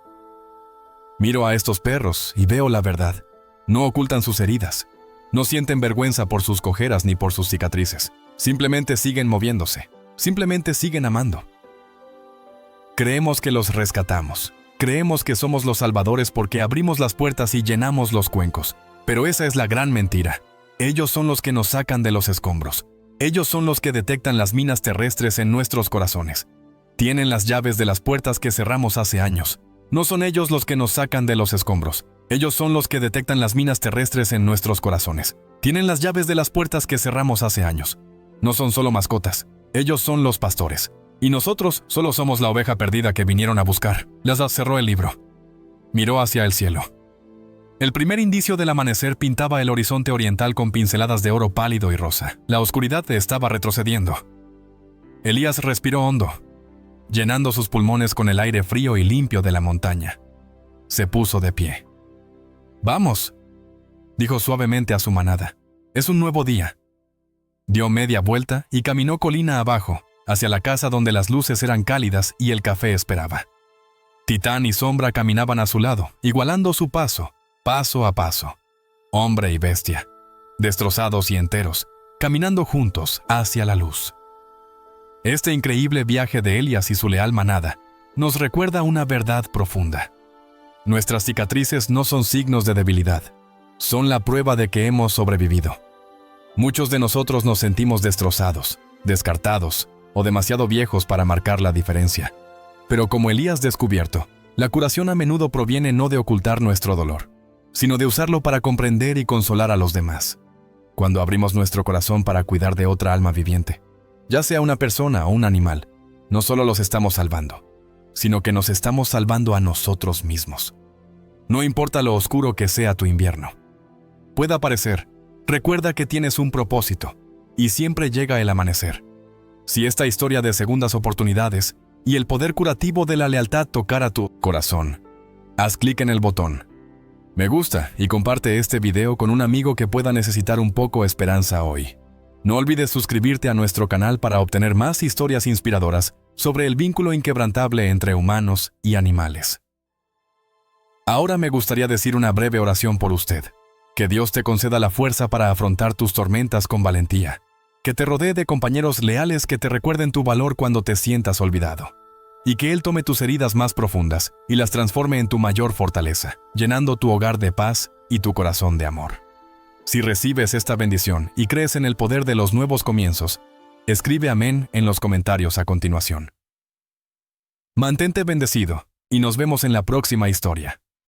Miro a estos perros y veo la verdad. No ocultan sus heridas. No sienten vergüenza por sus cojeras ni por sus cicatrices. Simplemente siguen moviéndose. Simplemente siguen amando. Creemos que los rescatamos. Creemos que somos los salvadores porque abrimos las puertas y llenamos los cuencos. Pero esa es la gran mentira. Ellos son los que nos sacan de los escombros. Ellos son los que detectan las minas terrestres en nuestros corazones. Tienen las llaves de las puertas que cerramos hace años. No son ellos los que nos sacan de los escombros. Ellos son los que detectan las minas terrestres en nuestros corazones. Tienen las llaves de las puertas que cerramos hace años. No son solo mascotas. Ellos son los pastores. Y nosotros solo somos la oveja perdida que vinieron a buscar. Lazar cerró el libro. Miró hacia el cielo. El primer indicio del amanecer pintaba el horizonte oriental con pinceladas de oro pálido y rosa. La oscuridad estaba retrocediendo. Elías respiró hondo, llenando sus pulmones con el aire frío y limpio de la montaña. Se puso de pie. «Vamos», dijo suavemente a su manada. «Es un nuevo día». Dio media vuelta y caminó colina abajo, hacia la casa donde las luces eran cálidas y el café esperaba. Titán y Sombra caminaban a su lado, igualando su paso, paso a paso. Hombre y bestia, destrozados y enteros, caminando juntos hacia la luz. Este increíble viaje de Elías y su leal manada nos recuerda una verdad profunda. Nuestras cicatrices no son signos de debilidad, son la prueba de que hemos sobrevivido. Muchos de nosotros nos sentimos destrozados, descartados o demasiado viejos para marcar la diferencia. Pero como Elías descubierto, la curación a menudo proviene no de ocultar nuestro dolor, sino de usarlo para comprender y consolar a los demás. Cuando abrimos nuestro corazón para cuidar de otra alma viviente, ya sea una persona o un animal, no solo los estamos salvando, sino que nos estamos salvando a nosotros mismos. No importa lo oscuro que sea tu invierno. Pueda parecer, recuerda que tienes un propósito, y siempre llega el amanecer. Si esta historia de segundas oportunidades y el poder curativo de la lealtad tocara tu corazón, haz clic en el botón me gusta y comparte este video con un amigo que pueda necesitar un poco de esperanza hoy. No olvides suscribirte a nuestro canal para obtener más historias inspiradoras sobre el vínculo inquebrantable entre humanos y animales. Ahora me gustaría decir una breve oración por usted. Que Dios te conceda la fuerza para afrontar tus tormentas con valentía. Que te rodee de compañeros leales que te recuerden tu valor cuando te sientas olvidado. Y que Él tome tus heridas más profundas y las transforme en tu mayor fortaleza, llenando tu hogar de paz y tu corazón de amor. Si recibes esta bendición y crees en el poder de los nuevos comienzos, escribe amén en los comentarios a continuación. Mantente bendecido y nos vemos en la próxima historia.